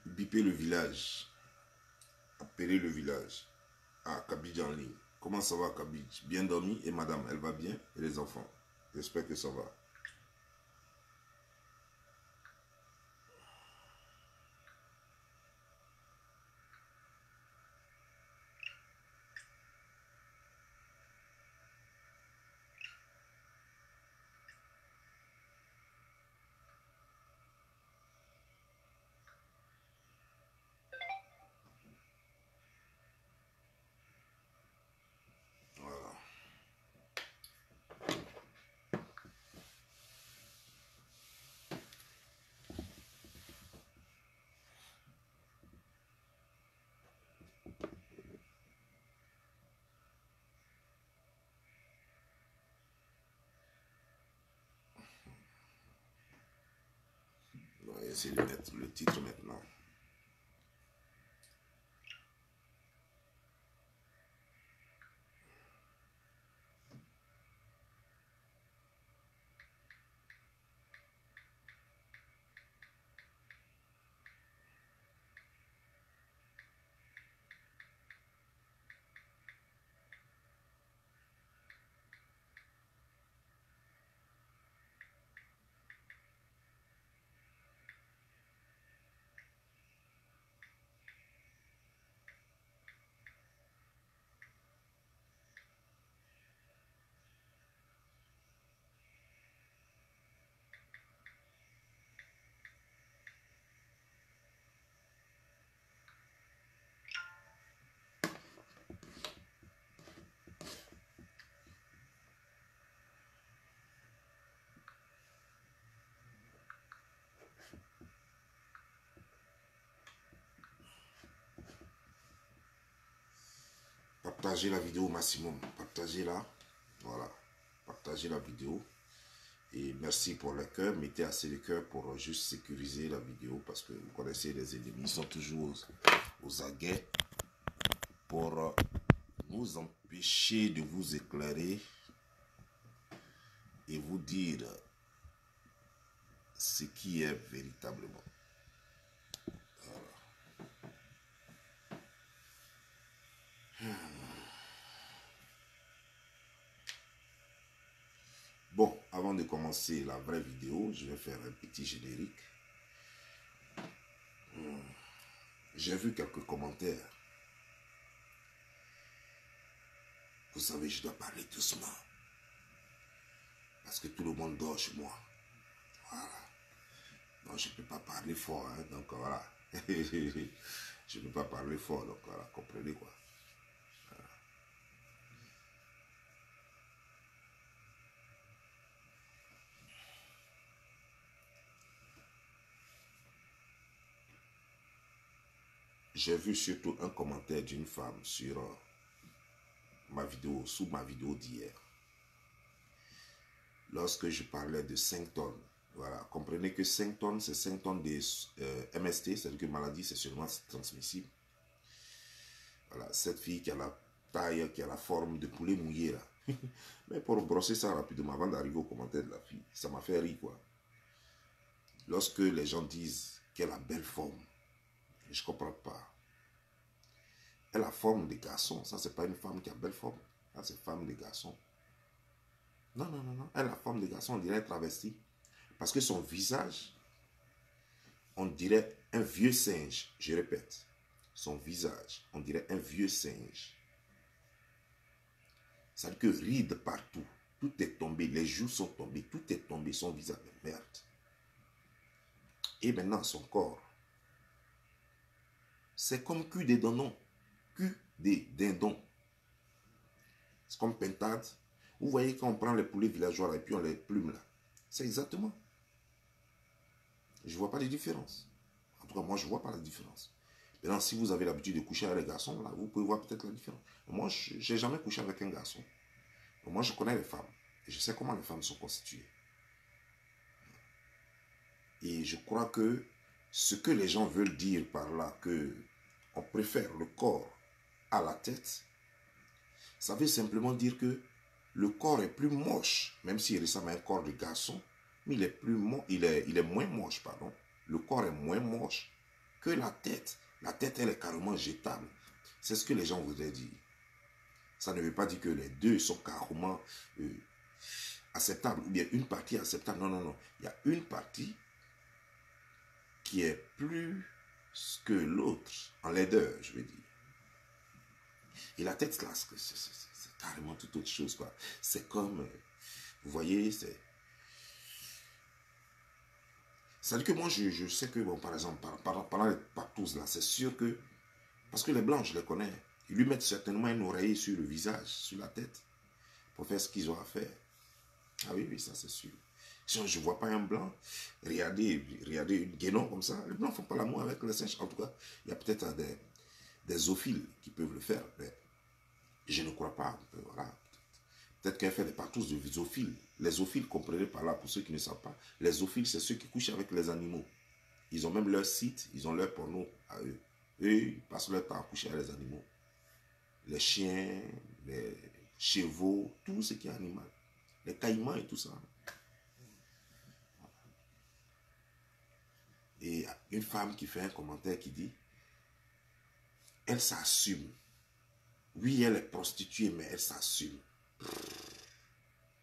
Biper le village. Appeler le village. Ah, Kabidj en ligne. Comment ça va, Kabidj? Bien dormi? Et madame, elle va bien? Et les enfants? J'espère que ça va. Voilà. On va essayer de mettre le titre maintenant. Partagez la vidéo au maximum. Partagez-la. Voilà. Partagez la vidéo. Et merci pour le cœur. Mettez assez de cœur pour juste sécuriser la vidéo. Parce que vous connaissez, les ennemis sont toujours aux aguets pour nous empêcher de vous éclairer et vous dire ce qui est véritablement. Bon, avant de commencer la vraie vidéo, je vais faire un petit générique. J'ai vu quelques commentaires. Vous savez, je dois parler doucement. Parce que tout le monde dort chez moi. Voilà. Donc, je ne peux pas parler fort. Hein, donc, voilà. Je ne peux pas parler fort. Donc, voilà, comprenez quoi. Voilà. J'ai vu surtout un commentaire d'une femme sur ma vidéo, sous ma vidéo d'hier. Lorsque je parlais de 5 tonnes. Voilà, comprenez que 5 tonnes, c'est 5 tonnes de MST, c'est-à-dire que maladie sexuellement transmissible. Voilà, cette fille qui a la taille, qui a la forme de poulet mouillé là. Mais pour brosser ça rapidement, avant d'arriver au commentaire de la fille, ça m'a fait rire quoi. Lorsque les gens disent qu'elle a belle forme, je ne comprends pas. Elle a forme de garçon, ça c'est pas une femme qui a belle forme, ça c'est femme de garçon. Non, non, non, non, elle a forme de garçon, on dirait travesti. Parce que son visage, on dirait un vieux singe, je répète. son visage, on dirait un vieux singe. C'est-à-dire que ride partout. Tout est tombé, les joues sont tombées, tout est tombé, son visage, merde. Et maintenant, son corps, c'est comme cul des dindons. Cul des dindons. C'est comme pintade. Vous voyez quand on prend les poulets villageois là, et puis on les plume là. C'est exactement. Je ne vois pas les différences. En tout cas, moi, je ne vois pas la différence. Maintenant, si vous avez l'habitude de coucher avec les garçons, là, vous pouvez voir peut-être la différence. Moi, je n'ai jamais couché avec un garçon. Moi, je connais les femmes. Et je sais comment les femmes sont constituées. Et je crois que ce que les gens veulent dire par là, que on préfère le corps à la tête, ça veut simplement dire que le corps est plus moche, même s'il ressemble à un corps de garçon, mais il est moins moche, pardon. Le corps est moins moche que la tête. La tête, elle est carrément jetable. C'est ce que les gens voudraient dire. Ça ne veut pas dire que les deux sont carrément acceptables, ou bien une partie acceptable. Non, non, non. Il y a une partie qui est plus que l'autre, en laideur, je veux dire. Et la tête, là, c'est carrément toute autre chose, quoi. C'est comme, vous voyez, c'est... C'est-à-dire que moi, je sais que, bon, par exemple, pendant les partous, là, c'est sûr que... Parce que les blancs, je les connais. Ils lui mettent certainement un oreiller sur le visage, sur la tête, pour faire ce qu'ils ont à faire. Ah oui, oui, ça c'est sûr. Si je ne vois pas un blanc, regardez une guénon comme ça. Les blancs ne font pas l'amour avec les singes. En tout cas, il y a peut-être des zoophiles qui peuvent le faire. Mais je ne crois pas. Voilà. Peut-être qu'elle fait des partous de zoophiles. Les zoophiles, comprenez par là, pour ceux qui ne savent pas, les zoophiles, c'est ceux qui couchent avec les animaux. Ils ont même leur site, ils ont leur porno à eux. Eux, ils passent leur temps à coucher avec les animaux. Les chiens, les chevaux, tout ce qui est animal. Les caïmans et tout ça. Et une femme qui fait un commentaire qui dit, elle s'assume. Oui, elle est prostituée, mais elle s'assume.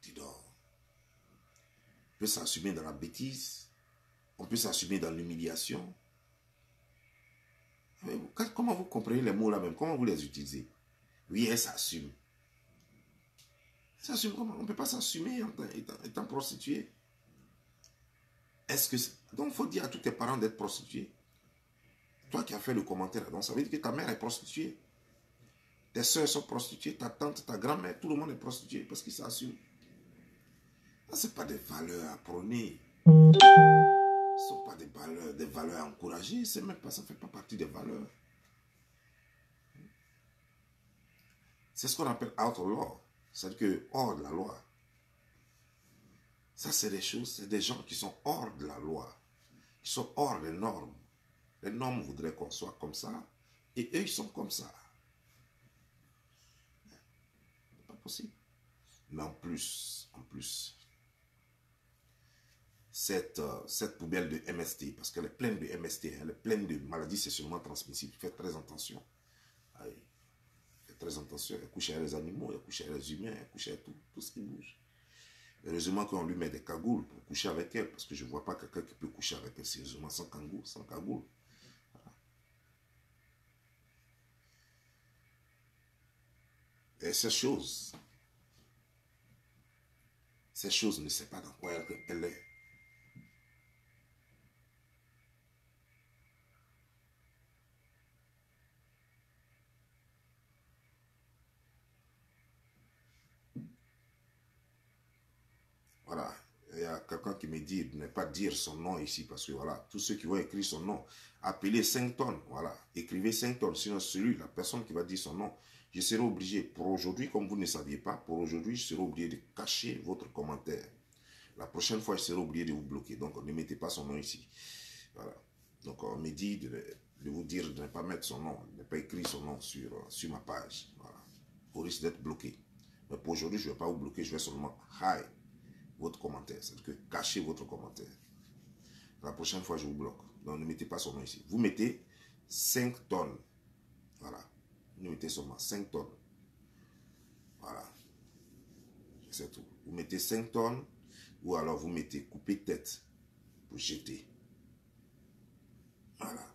Dis donc. On peut s'assumer dans la bêtise. On peut s'assumer dans l'humiliation. Comment vous comprenez les mots là même? Comment vous les utilisez? Oui, elle s'assume. S'assume comment? On ne peut pas s'assumer en étant prostituée. Est-ce que... Donc, il faut dire à tous tes parents d'être prostitués. Toi qui as fait le commentaire, donc ça veut dire que ta mère est prostituée. Tes soeurs sont prostituées, ta tante, ta grand-mère, tout le monde est prostitué parce qu'ils s'assument. Ce n'est pas des valeurs à prôner. Ce ne sont pas des valeurs à encourager. Même pas, ça ne fait pas partie des valeurs. C'est ce qu'on appelle out of law. C'est-à-dire que hors de la loi. Ça, c'est des choses, c'est des gens qui sont hors de la loi. Qui sont hors des normes. Les normes voudraient qu'on soit comme ça. Et eux, ils sont comme ça. C'est pas possible. Mais en plus, cette poubelle de MST, parce qu'elle est pleine de MST, elle est pleine de maladies sexuellement transmissibles. Faites très attention. Allez, faites très attention. Elle couche avec les animaux, elle couche avec les humains, elle couche avec tout ce qui bouge. Heureusement qu'on lui met des cagoules pour coucher avec elle, parce que je ne vois pas quelqu'un qui peut coucher avec elle sérieusement sans cagoule. Voilà. Et ces choses ne savent pas dans quoi elle est. Voilà, il y a quelqu'un qui me dit de ne pas dire son nom ici, parce que voilà, tous ceux qui vont écrire son nom, appelez 5 tonnes, voilà, écrivez 5 tonnes, sinon la personne qui va dire son nom, je serai obligé, pour aujourd'hui, comme vous ne saviez pas, pour aujourd'hui, je serai obligé de cacher votre commentaire. La prochaine fois, je serai obligé de vous bloquer, donc ne mettez pas son nom ici. Voilà, donc on me dit de vous dire de ne pas mettre son nom, de ne pas écrire son nom sur ma page, voilà, au risque d'être bloqué. Mais pour aujourd'hui, je ne vais pas vous bloquer, je vais seulement hide votre commentaire, c'est-à-dire que cachez votre commentaire. La prochaine fois, je vous bloque. Donc, ne mettez pas son nom ici. Vous mettez 5 tonnes. Voilà. Vous mettez seulement 5 tonnes. Voilà. C'est tout. Vous mettez 5 tonnes ou alors vous mettez couper tête pour jeter. Voilà.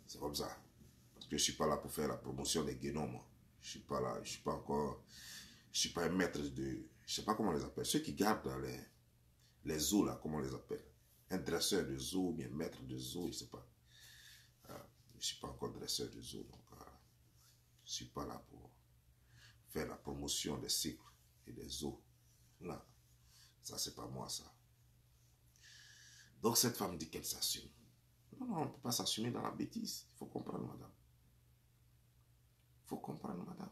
C'est comme ça. que je ne suis pas là pour faire la promotion des guénons, moi. Je ne suis pas là, je ne suis pas encore, je ne suis pas un maître de, je ne sais pas comment on les appelle, ceux qui gardent dans les zoos, là, comment on les appelle. Un dresseur de zoo, bien maître de zoo, je ne sais pas. Je ne suis pas encore dresseur de zoo, donc je ne suis pas là pour faire la promotion des cycles et des zoos. Non, ça c'est pas moi ça. Donc cette femme dit qu'elle s'assume. Non, non, on ne peut pas s'assumer dans la bêtise. Il faut comprendre, madame. Il faut comprendre, madame.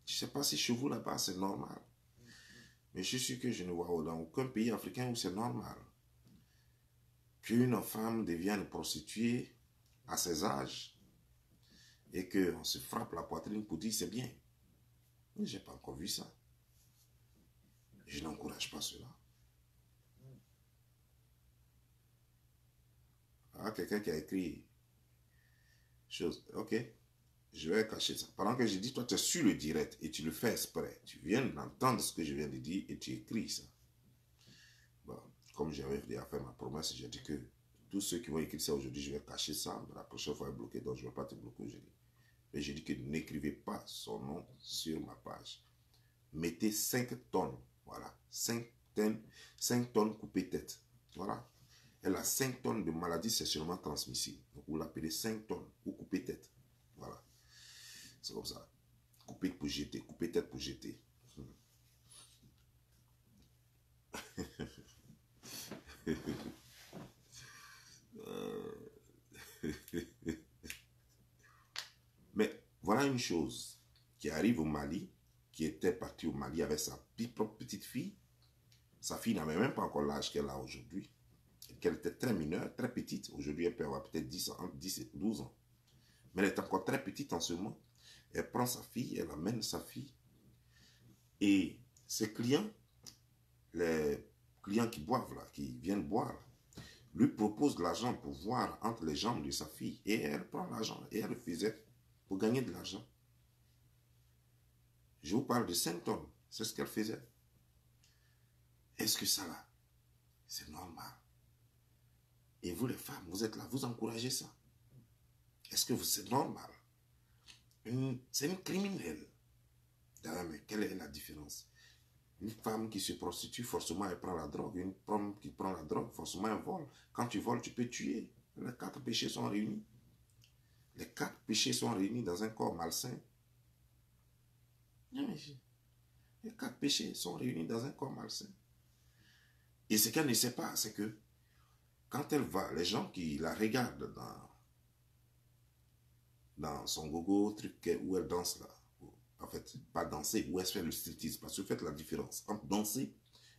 Je ne sais pas si chez vous là-bas c'est normal. Mais je suis sûr que je ne vois dans aucun pays africain où c'est normal qu'une femme devienne prostituée à ses âges et qu'on se frappe la poitrine pour dire c'est bien. Je n'ai pas encore vu ça. Je n'encourage pas cela. Ah, quelqu'un qui a écrit chose. Ok, je vais cacher ça. Pendant que je dis, toi, tu es sur le direct et tu le fais exprès. Tu viens d'entendre ce que je viens de dire et tu écris ça. Bon, comme j'avais déjà fait ma promesse, j'ai dit que tous ceux qui vont écrire ça aujourd'hui, je vais cacher ça. La prochaine fois, bloquer, donc je ne vais pas te bloquer aujourd'hui. Mais j'ai dit que n'écrivez pas son nom sur ma page. Mettez 5 tonnes. Voilà. 5 tonnes coupées tête. Voilà. Elle a 5 tonnes de maladies sexuellement transmissibles. Donc vous l'appelez 5 tonnes ou coupée tête. Voilà. C'est comme ça. Coupée pour jeter. Coupée tête pour jeter. Mais voilà une chose qui arrive au Mali, qui était partie au Mali avec sa propre petite fille. Sa fille n'avait même pas encore l'âge qu'elle a aujourd'hui. Qu'elle était très mineure, très petite. Aujourd'hui, elle peut avoir peut-être 10 et 12 ans. Mais elle est encore très petite en ce moment. Elle prend sa fille, elle amène sa fille. Et ses clients, les clients qui boivent là, qui viennent boire, lui proposent de l'argent pour voir entre les jambes de sa fille. Et elle prend l'argent et elle le faisait pour gagner de l'argent. Je vous parle de 5 tonnes. C'est ce qu'elle faisait. Est-ce que ça là, c'est normal? Et vous les femmes, vous êtes là, vous encouragez ça. Est-ce que c'est normal? C'est une criminelle. Mais quelle est la différence? Une femme qui se prostitue, forcément elle prend la drogue. Une femme qui prend la drogue, forcément elle vole. Quand tu voles, tu peux tuer. Les 4 péchés sont réunis. Les 4 péchés sont réunis dans un corps malsain. Les 4 péchés sont réunis dans un corps malsain. Et ce qu'elle ne sait pas, c'est que quand elle va, les gens qui la regardent dans son gogo, truc où elle danse là, en fait, pas danser, où elle fait le striptease, parce que faites la différence entre danser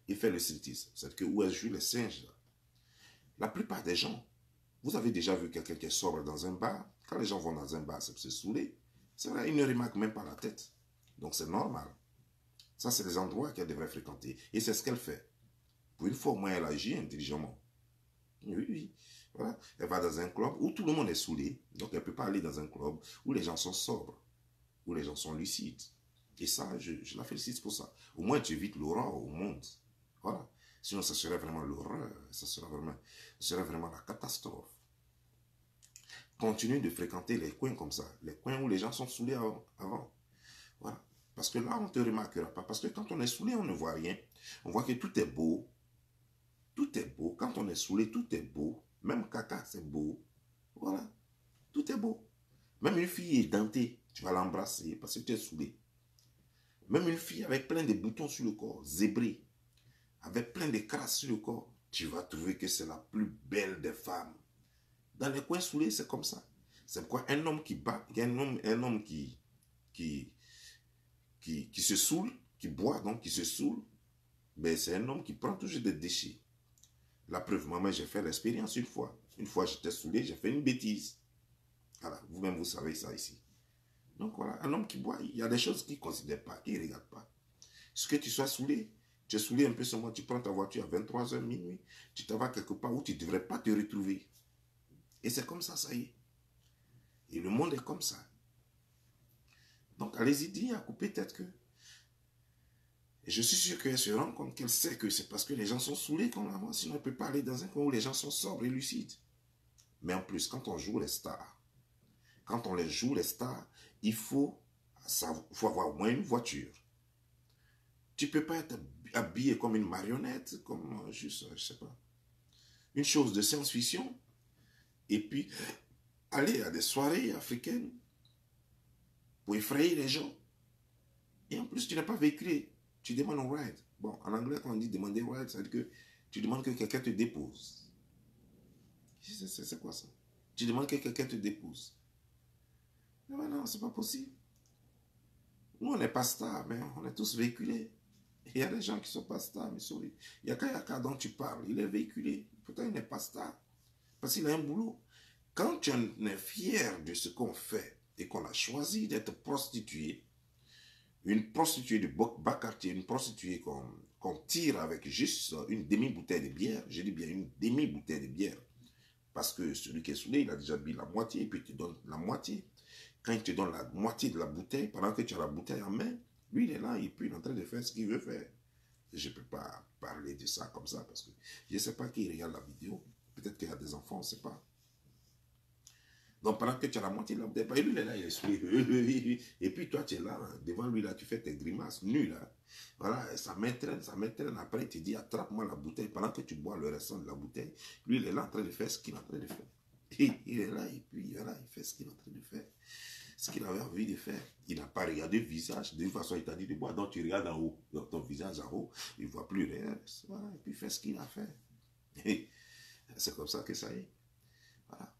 et faire le striptease, c'est que où elle joue les singes là. La plupart des gens, vous avez déjà vu quelqu'un qui est sobre dans un bar, quand les gens vont dans un bar, c'est pour se saouler, c'est vrai, ils ne remarquent même pas la tête, donc c'est normal. Ça, c'est les endroits qu'elle devrait fréquenter, et c'est ce qu'elle fait. Pour une fois, au moins, elle agit intelligemment. Oui, oui. Voilà. Elle va dans un club où tout le monde est saoulé. Donc, elle ne peut pas aller dans un club où les gens sont sobres, où les gens sont lucides. Et ça, je la félicite pour ça. Au moins, tu évites l'horreur au monde. Voilà. Sinon, ça serait vraiment l'horreur. Ça serait vraiment la catastrophe. Continue de fréquenter les coins comme ça. Les coins où les gens sont saoulés avant. Voilà. Parce que là, on ne te remarquera pas. Parce que quand on est saoulé, on ne voit rien. On voit que tout est beau. Tout est beau. Quand on est saoulé, tout est beau. Même caca, c'est beau. Voilà. Tout est beau. Même une fille édentée, tu vas l'embrasser parce que tu es saoulé. Même une fille avec plein de boutons sur le corps, zébrée, avec plein de crasses sur le corps, tu vas trouver que c'est la plus belle des femmes. Dans les coins saoulés, c'est comme ça. C'est quoi un homme qui bat, un homme qui se saoule, qui boit, donc qui se saoule, ben c'est un homme qui prend toujours des déchets. La preuve, moi, j'ai fait l'expérience une fois. Une fois, j'étais saoulé, j'ai fait une bêtise. Voilà, vous-même, vous savez ça ici. Donc voilà, un homme qui boit, il y a des choses qu'il ne considère pas, qu'il ne regarde pas. Ce que tu sois saoulé, tu es saoulé un peu seulement, tu prends ta voiture à 23h minuit, tu t'en vas quelque part où tu ne devrais pas te retrouver. Et c'est comme ça y est. Et le monde est comme ça. Donc allez-y, dis à couper tête que... Et je suis sûr qu'elle se rend compte qu'elle sait que c'est parce que les gens sont saoulés qu'on la voit, sinon elle ne peut pas aller dans un coin où les gens sont sobres et lucides. Mais en plus, quand on joue les stars, quand on les joue les stars, il faut avoir au moins une voiture. Tu ne peux pas être habillé comme une marionnette, comme juste, je sais pas, une chose de science-fiction, et puis aller à des soirées africaines pour effrayer les gens. Et en plus, tu n'es pas véhiculé. Tu demandes un ride. Bon, en anglais, quand on dit demander un ride, ça veut dire que tu demandes que quelqu'un te dépose. C'est quoi ça? Tu demandes que quelqu'un te dépose. Mais non, c'est pas possible. Nous, on n'est pas stars, mais on est tous véhiculés. Il y a des gens qui ne sont pas stars, mais il y a Kayaka dont tu parles, il est véhiculé. Pourtant, il n'est pas star. Parce qu'il a un boulot. Quand tu es fier de ce qu'on fait et qu'on a choisi d'être prostituée, une prostituée de bas-quartier, une prostituée qu'on tire avec juste une demi-bouteille de bière, je dis bien une demi-bouteille de bière, parce que celui qui est saoulé, il a déjà bu la moitié, et puis il te donne la moitié. Quand il te donne la moitié de la bouteille, pendant que tu as la bouteille en main, lui, il est là, et puis il est en train de faire ce qu'il veut faire. Je ne peux pas parler de ça comme ça, parce que je ne sais pas qui regarde la vidéo. Peut-être qu'il y a des enfants, on ne sait pas. Donc, pendant que tu as la moitié de la bouteille, lui, il est là, il est saoulé. Et puis, toi, tu es là, devant lui, là, tu fais tes grimaces, nu, là. Voilà, ça m'entraîne. Après, il te dit, attrape-moi la bouteille. Pendant que tu bois le restant de la bouteille, lui, il est là en train de faire ce qu'il est en train de faire. Et il est là, et puis, voilà, il fait ce qu'il est en train de faire. Ce qu'il avait envie de faire. Il n'a pas regardé le visage. De toute façon, il t'a dit de boire. Donc, tu regardes en haut, dans ton visage en haut. Il ne voit plus rien. Voilà, et puis, il fait ce qu'il a fait. Et c'est comme ça que ça est. Voilà.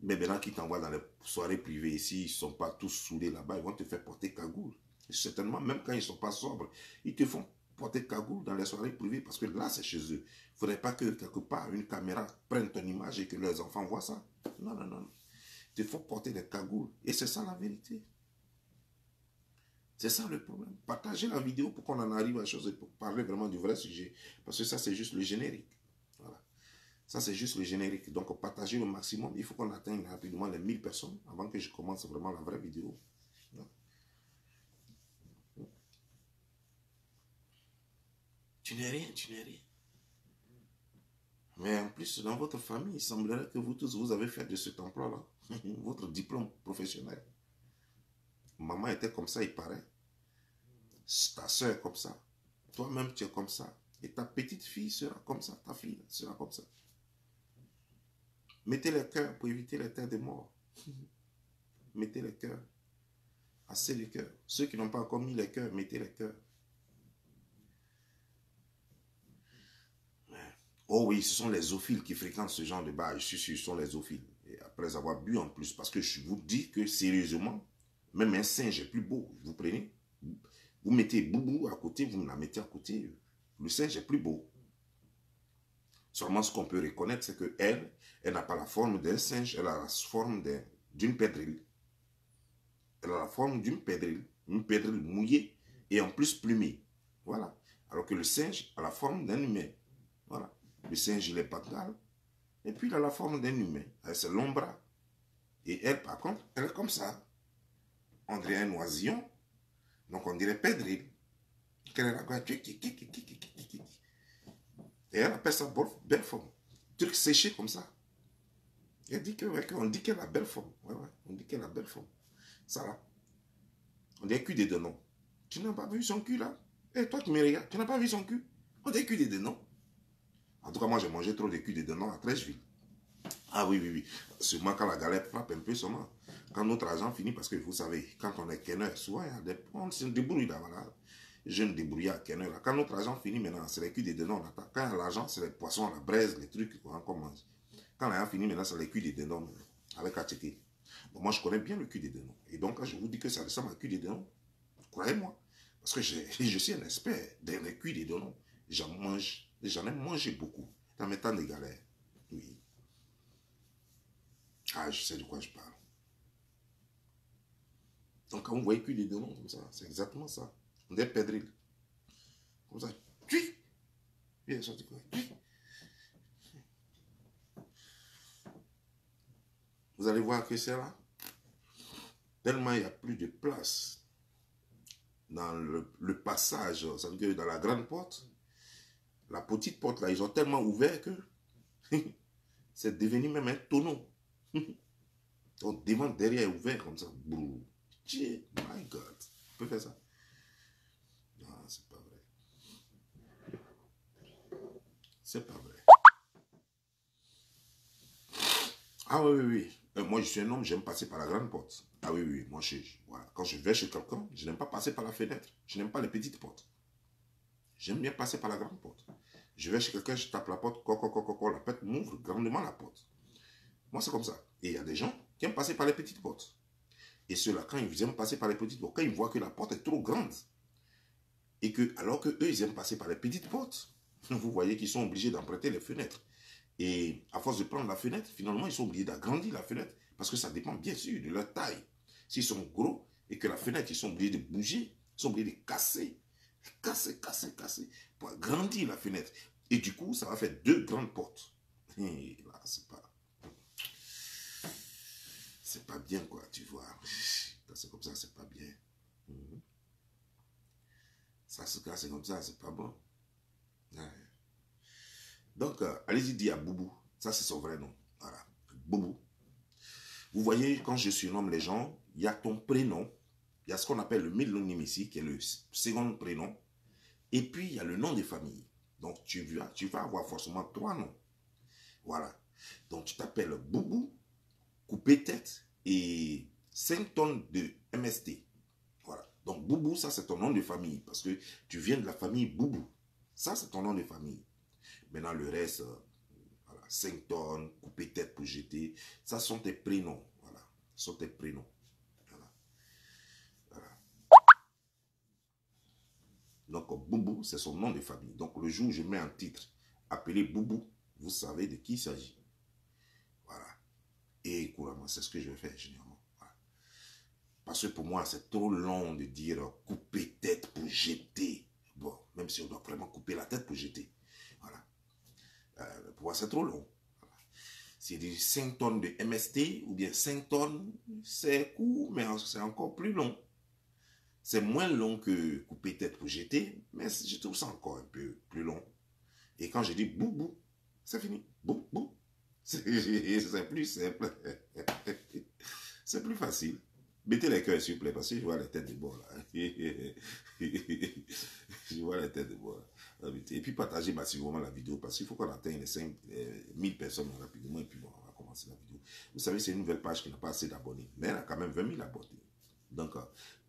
Mais maintenant qu'ils t'envoient dans les soirées privées ici, ils ne sont pas tous saoulés là-bas, ils vont te faire porter cagoule. Et certainement, même quand ils ne sont pas sobres, ils te font porter cagoule dans les soirées privées parce que là, c'est chez eux. Il ne faudrait pas que quelque part, une caméra prenne ton image et que leurs enfants voient ça. Non, non, non. Il te faut porter des cagoules. Et c'est ça la vérité. C'est ça le problème. Partagez la vidéo pour qu'on en arrive à chose, pour parler vraiment du vrai sujet. Parce que ça, c'est juste le générique. Voilà. Ça, c'est juste le générique. Donc, partagez le maximum. Il faut qu'on atteigne rapidement les 1000 personnes avant que je commence vraiment la vraie vidéo. Tu n'es rien, tu n'es rien. Mais en plus, dans votre famille, il semblerait que vous tous, vous avez fait de cet emploi-là votre diplôme professionnel. Maman était comme ça, il paraît. Ta soeur est comme ça. Toi-même, tu es comme ça. Et ta petite fille sera comme ça. Ta fille sera comme ça. Mettez les cœurs pour éviter les terres de mort. Mettez les cœurs. Assez les cœurs. Ceux qui n'ont pas encore mis les cœurs, mettez les cœurs. Oh oui, ce sont les zoophiles qui fréquentent ce genre de bar. Je suis sûr, ce sont les zoophiles. Et après avoir bu en plus, parce que je vous dis que sérieusement, même un singe est plus beau. Vous prenez, vous mettez Boubou à côté, vous me la mettez à côté. Le singe est plus beau. Seulement ce qu'on peut reconnaître, c'est qu'elle, elle n'a pas la forme d'un singe, elle a la forme d'une pédrille. Elle a la forme d'une pédrille mouillée et en plus plumée. Voilà. Alors que le singe a la forme d'un humain. Voilà. Le singe, il est paternel. Et puis, il a la forme d'un humain. Avec ses longs bras. Et elle, par contre, elle est comme ça. On dirait un oisillon. Donc, on dirait pédrille. Et elle appelle ça belle forme. Truc séché comme ça. Elle dit on dit qu'elle a belle forme. Ouais, ouais. On dit qu'elle a belle forme. Ça là. On dirait cul des deux noms. Tu n'as pas vu son cul là? Et toi qui me regardes, tu n'as pas vu son cul? On dirait cul des deux noms. En tout cas, moi, j'ai mangé trop de cul des deux noms à Trècheville. Ah oui, oui, oui. Sûrement quand la galère frappe un peu seulement. Quand notre argent finit, parce que vous savez, quand on est kenneur, souvent, on se débrouille là, voilà. Je me débrouille à kenneur là. Quand notre argent finit maintenant, c'est les culs des deux noms. Quand l'argent, c'est les poissons à la braise, les trucs qu'on mange. Quand l'argent finit maintenant, c'est les culs des deux noms avec Atchété. Bon, moi, je connais bien le cul des deux noms. Et donc, quand je vous dis que ça ressemble à un cul des deux noms, croyez-moi. Parce que je suis un expert dans les culs des deux noms. J'en ai mangé beaucoup dans mes temps de galère. Oui. Ah, je sais de quoi je parle. Donc, quand vous voyez culs des deux noms comme ça, c'est exactement ça. On est pédrille. Comme ça. Tui! Puis elle sortit quoi? Vous allez voir que c'est là. Tellement il n'y a plus de place dans le passage, ça veut dire dans la grande porte. La petite porte là, ils ont tellement ouvert que c'est devenu même un tonneau. Donc, devant, derrière est ouvert comme ça. Brou. My God. Tu peux faire ça? Non, c'est pas vrai. C'est pas vrai. Ah oui, oui, oui. Moi, je suis un homme, j'aime passer par la grande porte. Ah oui, oui, moi, voilà. Quand je vais chez quelqu'un, je n'aime pas passer par la fenêtre. Je n'aime pas les petites portes. J'aime bien passer par la grande porte. Je vais chez quelqu'un, je tape la porte, la porte m'ouvre grandement la porte. Moi, c'est comme ça. Et il y a des gens qui aiment passer par les petites portes. Et ceux-là, quand ils aiment passer par les petites portes, quand ils voient que la porte est trop grande, et que, alors que eux, ils aiment passer par les petites portes, vous voyez qu'ils sont obligés d'emprunter les fenêtres. Et à force de prendre la fenêtre, finalement, ils sont obligés d'agrandir la fenêtre, parce que ça dépend bien sûr de leur taille. S'ils sont gros, et que la fenêtre, ils sont obligés de bouger, ils sont obligés de casser, pour agrandir la fenêtre. Et du coup, ça va faire 2 grandes portes. Et là, c'est pas bien, quoi, tu vois. Quand c'est comme ça, c'est pas bien. Ça se casse comme ça, c'est pas bon. Ouais. Donc, allez-y dire à Boubou. Ça, c'est son vrai nom. Voilà. Boubou. Vous voyez, quand je surnomme les gens, il y a ton prénom. Il y a ce qu'on appelle le middle name ici, qui est le second prénom. Et puis, il y a le nom de famille. Donc, tu vas avoir forcément 3 noms. Voilà. Donc, tu t'appelles Boubou, coupé tête et 5 tonnes de MST. Voilà. Donc, Boubou, ça, c'est ton nom de famille. Parce que tu viens de la famille Boubou. Ça, c'est ton nom de famille. Maintenant, le reste, voilà, 5 tonnes, coupé tête pour jeter, ça sont tes prénoms. Voilà. Ce sont tes prénoms. Voilà. Voilà. Donc, Boubou, c'est son nom de famille. Donc, le jour où je mets un titre appelé Boubou, vous savez de qui il s'agit. Voilà. Et couramment, c'est ce que je vais faire généralement. Voilà. Parce que pour moi, c'est trop long de dire couper tête pour jeter. Bon, même si on doit vraiment couper la tête pour jeter. Voilà. Pour moi, c'est trop long. Voilà. C'est des 5 tonnes de MST ou bien 5 tonnes, c'est court, mais c'est encore plus long. C'est moins long que couper tête pour jeter, mais je trouve ça encore un peu plus long. Et quand je dis boubou, c'est fini. Boubou. C'est plus simple. C'est plus facile. Mettez les cœurs, s'il vous plaît, parce que je vois les têtes de bord, là. Je vois les têtes de bord, là. Et puis, partagez massivement la vidéo, parce qu'il faut qu'on atteigne les 5000 personnes rapidement, et puis bon, on va commencer la vidéo. Vous savez, c'est une nouvelle page qui n'a pas assez d'abonnés, mais elle a quand même 20 000 abonnés. Donc,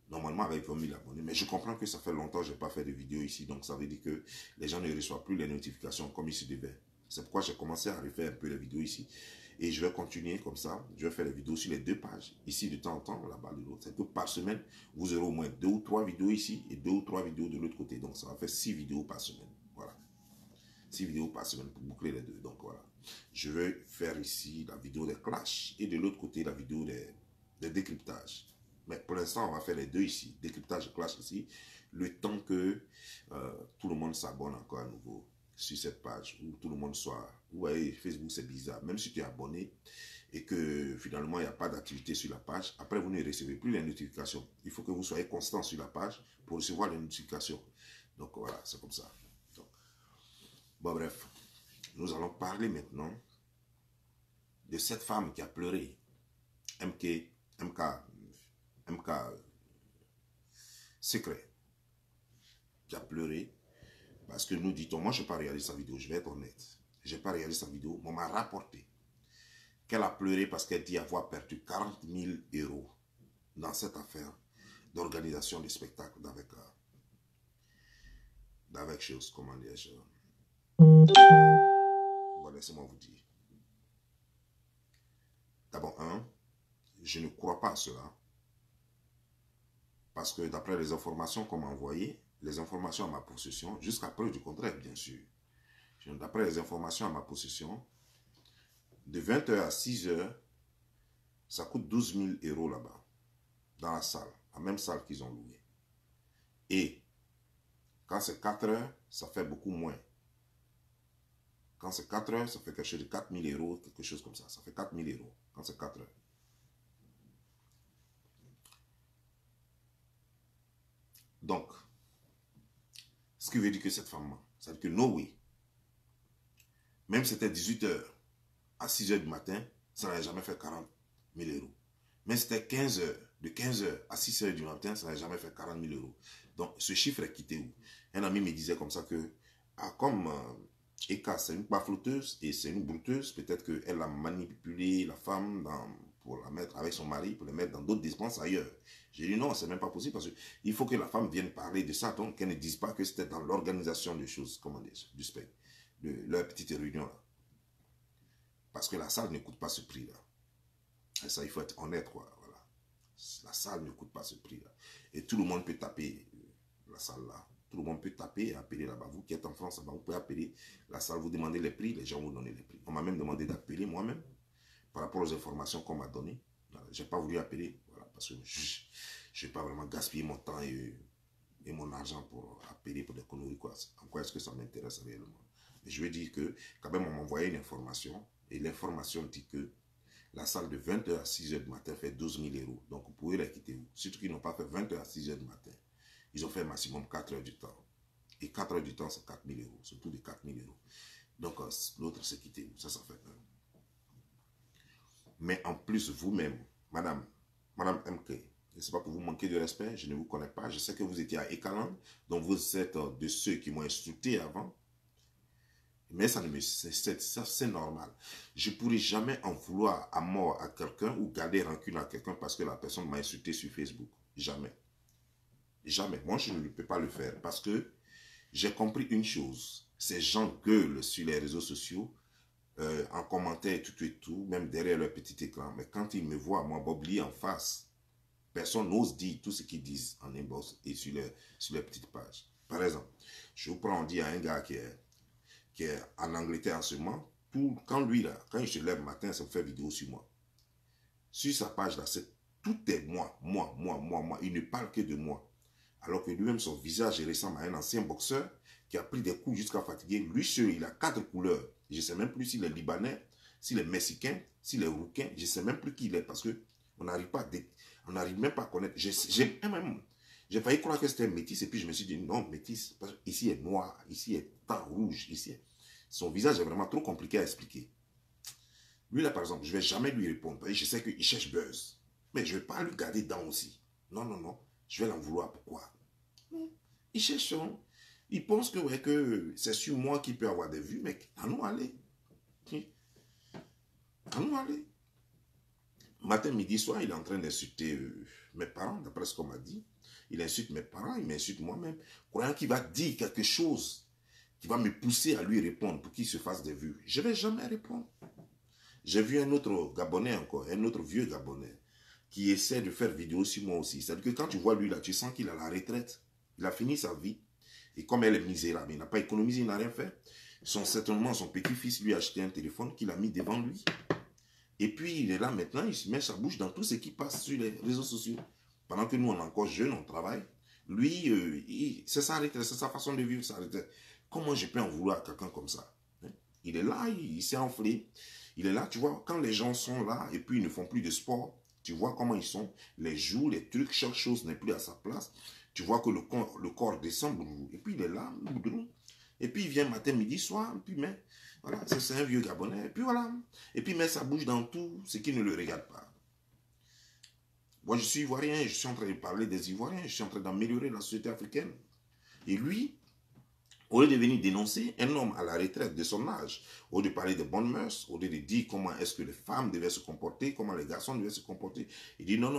normalement, avec 20 000 abonnés, mais je comprends que ça fait longtemps que je n'ai pas fait de vidéo ici, donc ça veut dire que les gens ne reçoivent plus les notifications comme ils se devaient. C'est pourquoi j'ai commencé à refaire un peu les vidéos ici. Et je vais continuer comme ça. Je vais faire les vidéos sur les 2 pages. Ici, de temps en temps, là-bas, de l'autre. C'est que par semaine, vous aurez au moins 2 ou 3 vidéos ici et 2 ou 3 vidéos de l'autre côté. Donc, ça va faire 6 vidéos par semaine. Voilà. 6 vidéos par semaine pour boucler les 2. Donc, voilà. Je vais faire ici la vidéo des clashs et de l'autre côté, la vidéo des décryptages. Mais pour l'instant, on va faire les 2 ici. Décryptage et clash ici. Le temps que tout le monde s'abonne encore à nouveau sur cette page, où tout le monde soit... Vous voyez, Facebook, c'est bizarre. Même si tu es abonné et que finalement, il n'y a pas d'activité sur la page, après, vous ne recevez plus les notifications. Il faut que vous soyez constant sur la page pour recevoir les notifications. Donc, voilà, c'est comme ça. Donc, bon, bref. Nous allons parler maintenant de cette femme qui a pleuré. MK Secret. Qui a pleuré. Parce que nous dit-on, moi je n'ai pas regardé sa vidéo, je vais être honnête. Je n'ai pas regardé sa vidéo, mais on m'a rapporté qu'elle a pleuré parce qu'elle dit avoir perdu 40 000 € dans cette affaire d'organisation de spectacle d'avec chose, comment dire-je. Bon, laissez-moi vous dire. D'abord, je ne crois pas à cela. Parce que d'après les informations qu'on m'a envoyées, les informations à ma possession, jusqu'à preuve du contraire, bien sûr. D'après les informations à ma possession, de 20 h à 6 h, ça coûte 12 000 € là-bas, dans la salle, la même salle qu'ils ont louée. Et quand c'est 4 h, ça fait beaucoup moins. Quand c'est 4 h, ça fait quelque chose de 4 000 €, quelque chose comme ça. Ça fait 4 000 € quand c'est 4 h. Donc, ce qui veut dire que cette femme, ça veut dire que no way, même si c'était 18 h à 6 h du matin, ça n'a jamais fait 40 000 euros. Mais c'était 15 heures. De 15 heures à 6 heures du matin, ça n'a jamais fait 40 000 euros. Donc, ce chiffre est quitté où? Un ami me disait comme ça que, comme Eka, c'est une bafloteuse et c'est une brouteuse, peut-être qu'elle a manipulé la femme pour la mettre avec son mari, pour la mettre dans d'autres dépenses ailleurs. J'ai dit non, c'est même pas possible parce qu'il faut que la femme vienne parler de ça, donc qu'elle ne dise pas que c'était dans l'organisation des choses, comment dire, du spectre, de leur petite réunion là. Parce que la salle ne coûte pas ce prix-là. Et ça, il faut être honnête, quoi. Voilà. La salle ne coûte pas ce prix-là. Et tout le monde peut taper la salle là. Tout le monde peut taper et appeler là-bas. Vous qui êtes en France, vous pouvez appeler la salle, vous demandez les prix, les gens vous donnent les prix. On m'a même demandé d'appeler moi-même par rapport aux informations qu'on m'a données. Voilà. Je n'ai pas voulu appeler, voilà, parce que je ne vais pas vraiment gaspiller mon temps et mon argent pour appeler pour des conneries, quoi. En quoi est-ce que ça m'intéresse réellement? Mais je veux dire que quand même on m'a envoyé une information et l'information dit que la salle de 20h à 6h du matin fait 12 000 euros. Donc vous pouvez la quitter. Surtout qu'ils n'ont pas fait 20h à 6h du matin. Ils ont fait maximum 4 heures du temps. Et 4 heures du temps, c'est 4 000 euros. Surtout de 4 000 euros. Donc l'autre, c'est quitter. Ça fait 1. Mais en plus, vous-même, Madame MK, je ne sais pas que vous manquez de respect, je ne vous connais pas. Je sais que vous étiez à Ekaland, donc vous êtes de ceux qui m'ont insulté avant. Mais ça, c'est normal. Je ne pourrai jamais en vouloir à mort à quelqu'un ou garder rancune à quelqu'un parce que la personne m'a insulté sur Facebook. Jamais. Jamais. Moi, je ne peux pas le faire parce que j'ai compris une chose. Ces gens gueulent sur les réseaux sociaux, en commentaire et tout, même derrière leur petit écran. Mais quand ils me voient, moi, Bob Lee, en face, personne n'ose dire tout ce qu'ils disent en inbox et sur leur petite page. Par exemple, je vous prends, on dit à un gars qui est en Angleterre en ce moment, quand lui, là, quand il se lève le matin, ça me fait vidéo sur moi. Sur sa page, là, tout est moi. Il ne parle que de moi. Alors que lui-même, son visage ressemble à un ancien boxeur qui a pris des coups jusqu'à fatiguer. Lui seul, il a 4 couleurs. Je ne sais même plus s'il est libanais, s'il est mexicain, s'il est rouquin. Je ne sais même plus qui il est parce qu'on n'arrive même pas à connaître. J'ai failli croire que c'était métis et puis je me suis dit non, métis, parce qu'ici est noir, ici est teint rouge, son visage est vraiment trop compliqué à expliquer. Lui là par exemple, je ne vais jamais lui répondre. Je sais qu'il cherche buzz. Mais je ne vais pas lui garder dedans aussi. Non. Je vais l'en vouloir. Pourquoi? Il cherche. Il pense que, ouais, que c'est sur moi qu'il peut avoir des vues. Mais allons aller. Allons aller. Matin, midi, soir, il est en train d'insulter mes parents, d'après ce qu'on m'a dit. Il insulte mes parents, il m'insulte moi-même. Croyant qu'il va dire quelque chose qui va me pousser à lui répondre pour qu'il se fasse des vues. Je ne vais jamais répondre. J'ai vu un autre Gabonais encore, un autre vieux Gabonais, qui essaie de faire vidéo sur moi aussi. C'est-à-dire que quand tu vois lui là, tu sens qu'il a la retraite. Il a fini sa vie. Et comme elle est misérable, il n'a pas économisé, il n'a rien fait. Certainement, son petit-fils lui a acheté un téléphone qu'il a mis devant lui. Et puis, il est là maintenant, il se met sa bouche dans tout ce qui passe sur les réseaux sociaux. Pendant que nous, on est encore jeunes, on travaille. Lui, c'est sa retraite, c'est sa façon de vivre sa retraite. Comment je peux en vouloir à quelqu'un comme ça? Il est là, il s'est enflé. Il est là, tu vois, quand les gens sont là et puis ils ne font plus de sport, tu vois comment ils sont, les joues, les trucs, chaque chose n'est plus à sa place. Tu vois que le corps descend, et puis il est là, et puis il vient matin, midi, soir, et puis mais, voilà, c'est un vieux Gabonais, et puis voilà, et puis il met sa bouche dans tout ce qui ne le regarde pas. Moi je suis Ivoirien, je suis en train de parler des Ivoiriens, je suis en train d'améliorer la société africaine. Et lui, au lieu de venir dénoncer un homme à la retraite de son âge, au lieu de parler de bonnes mœurs, au lieu de dire comment est-ce que les femmes devaient se comporter, comment les garçons devaient se comporter, il dit non.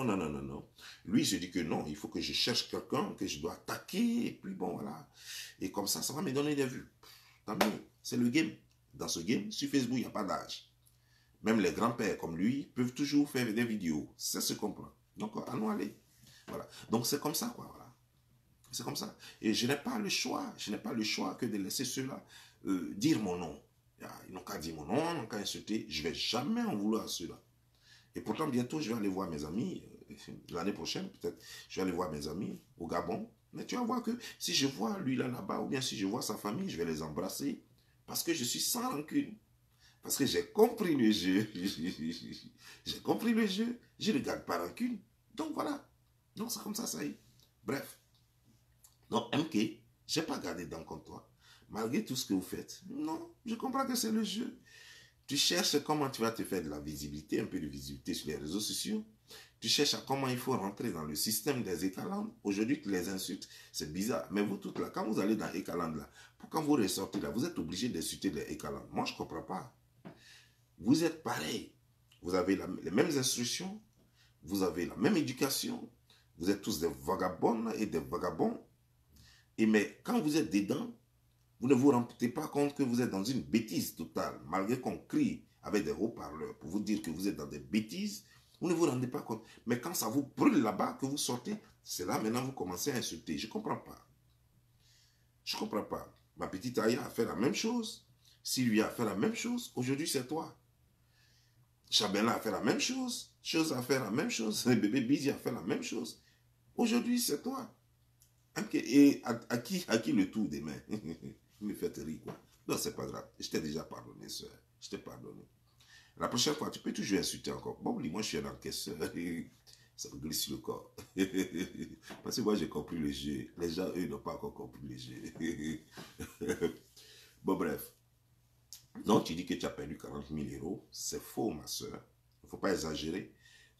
Lui, il se dit que non, il faut que je cherche quelqu'un que je dois attaquer, et puis bon, voilà. Et comme ça va me donner des vues. Tant mieux, c'est le game. Dans ce game, sur Facebook, il n'y a pas d'âge. Même les grands-pères comme lui peuvent toujours faire des vidéos. Ça se comprend. Donc, allons aller. Voilà. Donc, c'est comme ça, quoi, voilà. C'est comme ça. Et je n'ai pas le choix. Je n'ai pas le choix que de laisser ceux-là dire mon nom. Ils n'ont qu'à dire mon nom, ils n'ont qu'à insulter. Je ne vais jamais en vouloir à ceux-là. Et pourtant, bientôt, je vais aller voir mes amis. L'année prochaine, peut-être, je vais aller voir mes amis au Gabon. Mais tu vas voir que si je vois lui là-bas, ou bien si je vois sa famille, je vais les embrasser. Parce que je suis sans rancune. Parce que j'ai compris le jeu. J'ai compris le jeu. Je ne garde pas rancune. Donc voilà. Donc c'est comme ça y est. Bref. Donc, MK, je n'ai pas gardé dans contre toi. Malgré tout ce que vous faites. Non, je comprends que c'est le jeu. Tu cherches comment tu vas te faire de la visibilité, un peu de visibilité sur les réseaux sociaux. Tu cherches à comment il faut rentrer dans le système des Ekaland. Aujourd'hui, tu les insultes. C'est bizarre. Mais vous toutes là, quand vous allez dans Ekaland là, quand vous ressortez là, vous êtes obligé d'insulter les Ekaland. Moi, je ne comprends pas. Vous êtes pareil. Vous avez les mêmes instructions. Vous avez la même éducation. Vous êtes tous des vagabonds et des vagabonds. Et mais quand vous êtes dedans, vous ne vous rendez pas compte que vous êtes dans une bêtise totale. Malgré qu'on crie avec des haut-parleurs pour vous dire que vous êtes dans des bêtises, vous ne vous rendez pas compte. Mais quand ça vous brûle là-bas, que vous sortez, c'est là maintenant vous commencez à insulter. Je ne comprends pas. Je ne comprends pas. Ma petite Aya a fait la même chose. Sylvia a fait la même chose. Aujourd'hui, c'est toi. Chabella a fait la même chose. Chose a fait la même chose. Le bébé Bizi a fait la même chose. Aujourd'hui, c'est toi. Et à qui le tour des mains? Vous me faites rire, quoi. Non, c'est pas grave. Je t'ai déjà pardonné, soeur. Je t'ai pardonné. La prochaine fois, tu peux toujours insulter encore. Bon, moi, je suis un encaisseur. Ça me glisse sur le corps. Parce que moi, j'ai compris le jeu. Les gens, eux, n'ont pas encore compris le jeu. Bon, bref. Donc, tu dis que tu as perdu 40 000 euros. C'est faux, ma soeur. Il ne faut pas exagérer.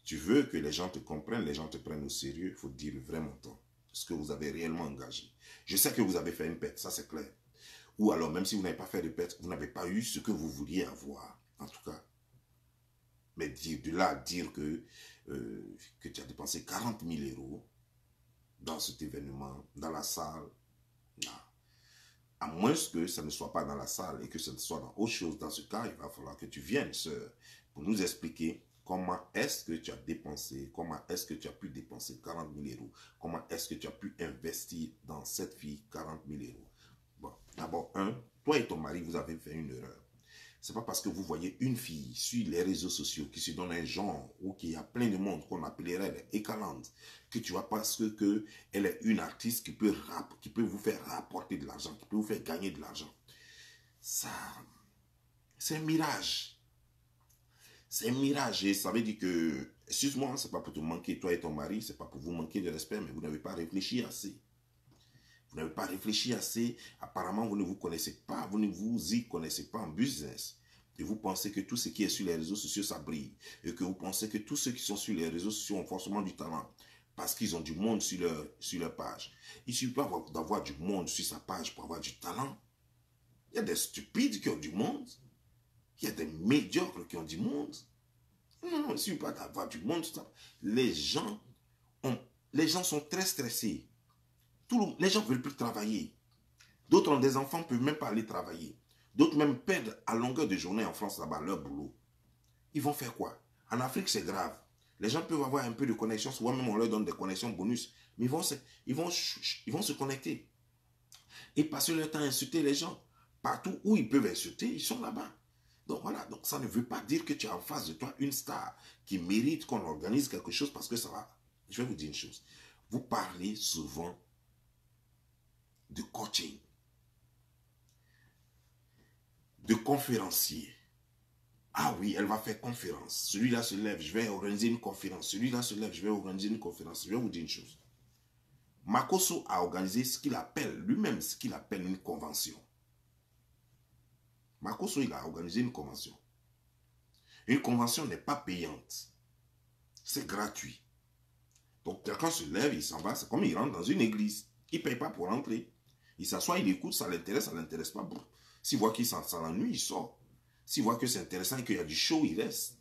Tu veux que les gens te comprennent, les gens te prennent au sérieux. Il faut dire le vrai montant. Ce que vous avez réellement engagé. Je sais que vous avez fait une perte, ça c'est clair. Ou alors, même si vous n'avez pas fait de perte, vous n'avez pas eu ce que vous vouliez avoir, en tout cas. Mais de là à dire que tu as dépensé 40 000 euros dans cet événement, dans la salle, non. À moins que ça ne soit pas dans la salle et que ce soit dans autre chose. Dans ce cas, il va falloir que tu viennes, sœur, pour nous expliquer comment est-ce que tu as dépensé, comment est-ce que tu as pu dépenser 40 000 euros, comment est-ce que tu as pu investir dans cette fille 40 000 euros. Bon, d'abord, toi et ton mari, vous avez fait une erreur. Ce n'est pas parce que vous voyez une fille sur les réseaux sociaux qui se donne un genre ou qui a plein de monde qu'on appellerait les Ekaland que tu vois parce que elle est une artiste qui peut vous faire rapporter de l'argent, qui peut vous faire gagner de l'argent. Ça, c'est un mirage. C'est un mirage et ça veut dire que, excuse-moi, c'est pas pour te manquer, toi et ton mari, c'est pas pour vous manquer de respect, mais vous n'avez pas réfléchi assez. Vous n'avez pas réfléchi assez. Apparemment, vous ne vous connaissez pas. Vous ne vous y connaissez pas en business. Et vous pensez que tout ce qui est sur les réseaux sociaux, ça brille. Et que vous pensez que tous ceux qui sont sur les réseaux sociaux ont forcément du talent. Parce qu'ils ont du monde sur leur page. Il ne suffit pas d'avoir du monde sur sa page pour avoir du talent. Il y a des stupides qui ont du monde. Il y a des médiocres qui ont du monde. Non, il ne suffit pas d'avoir du monde. Les gens sont très stressés. Les gens ne veulent plus travailler. D'autres ont des enfants, ne peuvent même pas aller travailler. D'autres même perdent à longueur de journée en France là-bas leur boulot. Ils vont faire quoi? En Afrique, c'est grave. Les gens peuvent avoir un peu de connexion. Souvent même, on leur donne des connexions bonus. Mais ils vont se connecter. Et passer leur temps à insulter les gens. Partout où ils peuvent insulter, ils sont là-bas. Donc voilà, donc ça ne veut pas dire que tu as en face de toi une star qui mérite qu'on organise quelque chose parce que ça va. Je vais vous dire une chose. Vous parlez souvent de coaching, de conférencier. Ah oui, elle va faire conférence. Celui-là se lève, je vais organiser une conférence. Celui-là se lève, je vais organiser une conférence. Je vais vous dire une chose. Makosso a organisé ce qu'il appelle, lui-même, ce qu'il appelle une convention. Makosso, il a organisé une convention. Une convention n'est pas payante. C'est gratuit. Donc, quelqu'un se lève, il s'en va. C'est comme il rentre dans une église. Il ne paye pas pour entrer. Il s'assoit, il écoute, ça l'intéresse, ça ne l'intéresse pas. Bon. S'il voit qu'il s'ennuie, il sort. S'il voit que c'est intéressant et qu'il y a du show, il reste.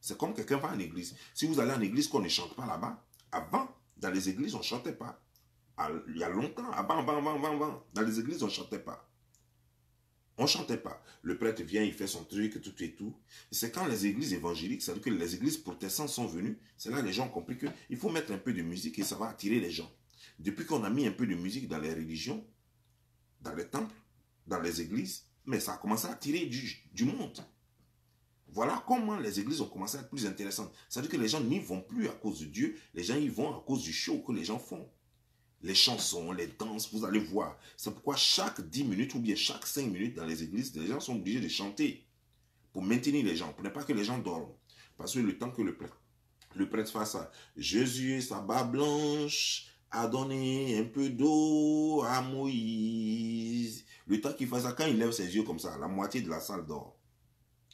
C'est comme quelqu'un va en église. Si vous allez en église qu'on ne chante pas là-bas, avant, dans les églises, on ne chantait pas. Il y a longtemps, avant, dans les églises, on ne chantait pas. On ne chantait pas. Le prêtre vient, il fait son truc, tout et tout. C'est quand les églises évangéliques, c'est-à-dire que les églises protestantes sont venues, c'est là que les gens ont compris qu'il faut mettre un peu de musique et ça va attirer les gens. Depuis qu'on a mis un peu de musique dans les religions, dans les temples, dans les églises, mais ça a commencé à attirer du monde. Voilà comment les églises ont commencé à être plus intéressantes. C'est-à-dire que les gens n'y vont plus à cause de Dieu, les gens y vont à cause du show que les gens font. Les chansons, les danses, vous allez voir. C'est pourquoi chaque 10 minutes ou bien chaque 5 minutes dans les églises, les gens sont obligés de chanter pour maintenir les gens, pour ne pas que les gens dorment. Parce que le temps que le prêtre fasse ça, Jésus et sa barbe blanche a donné un peu d'eau à Moïse. Le temps qu'il fasse ça, quand il lève ses yeux comme ça, la moitié de la salle dort.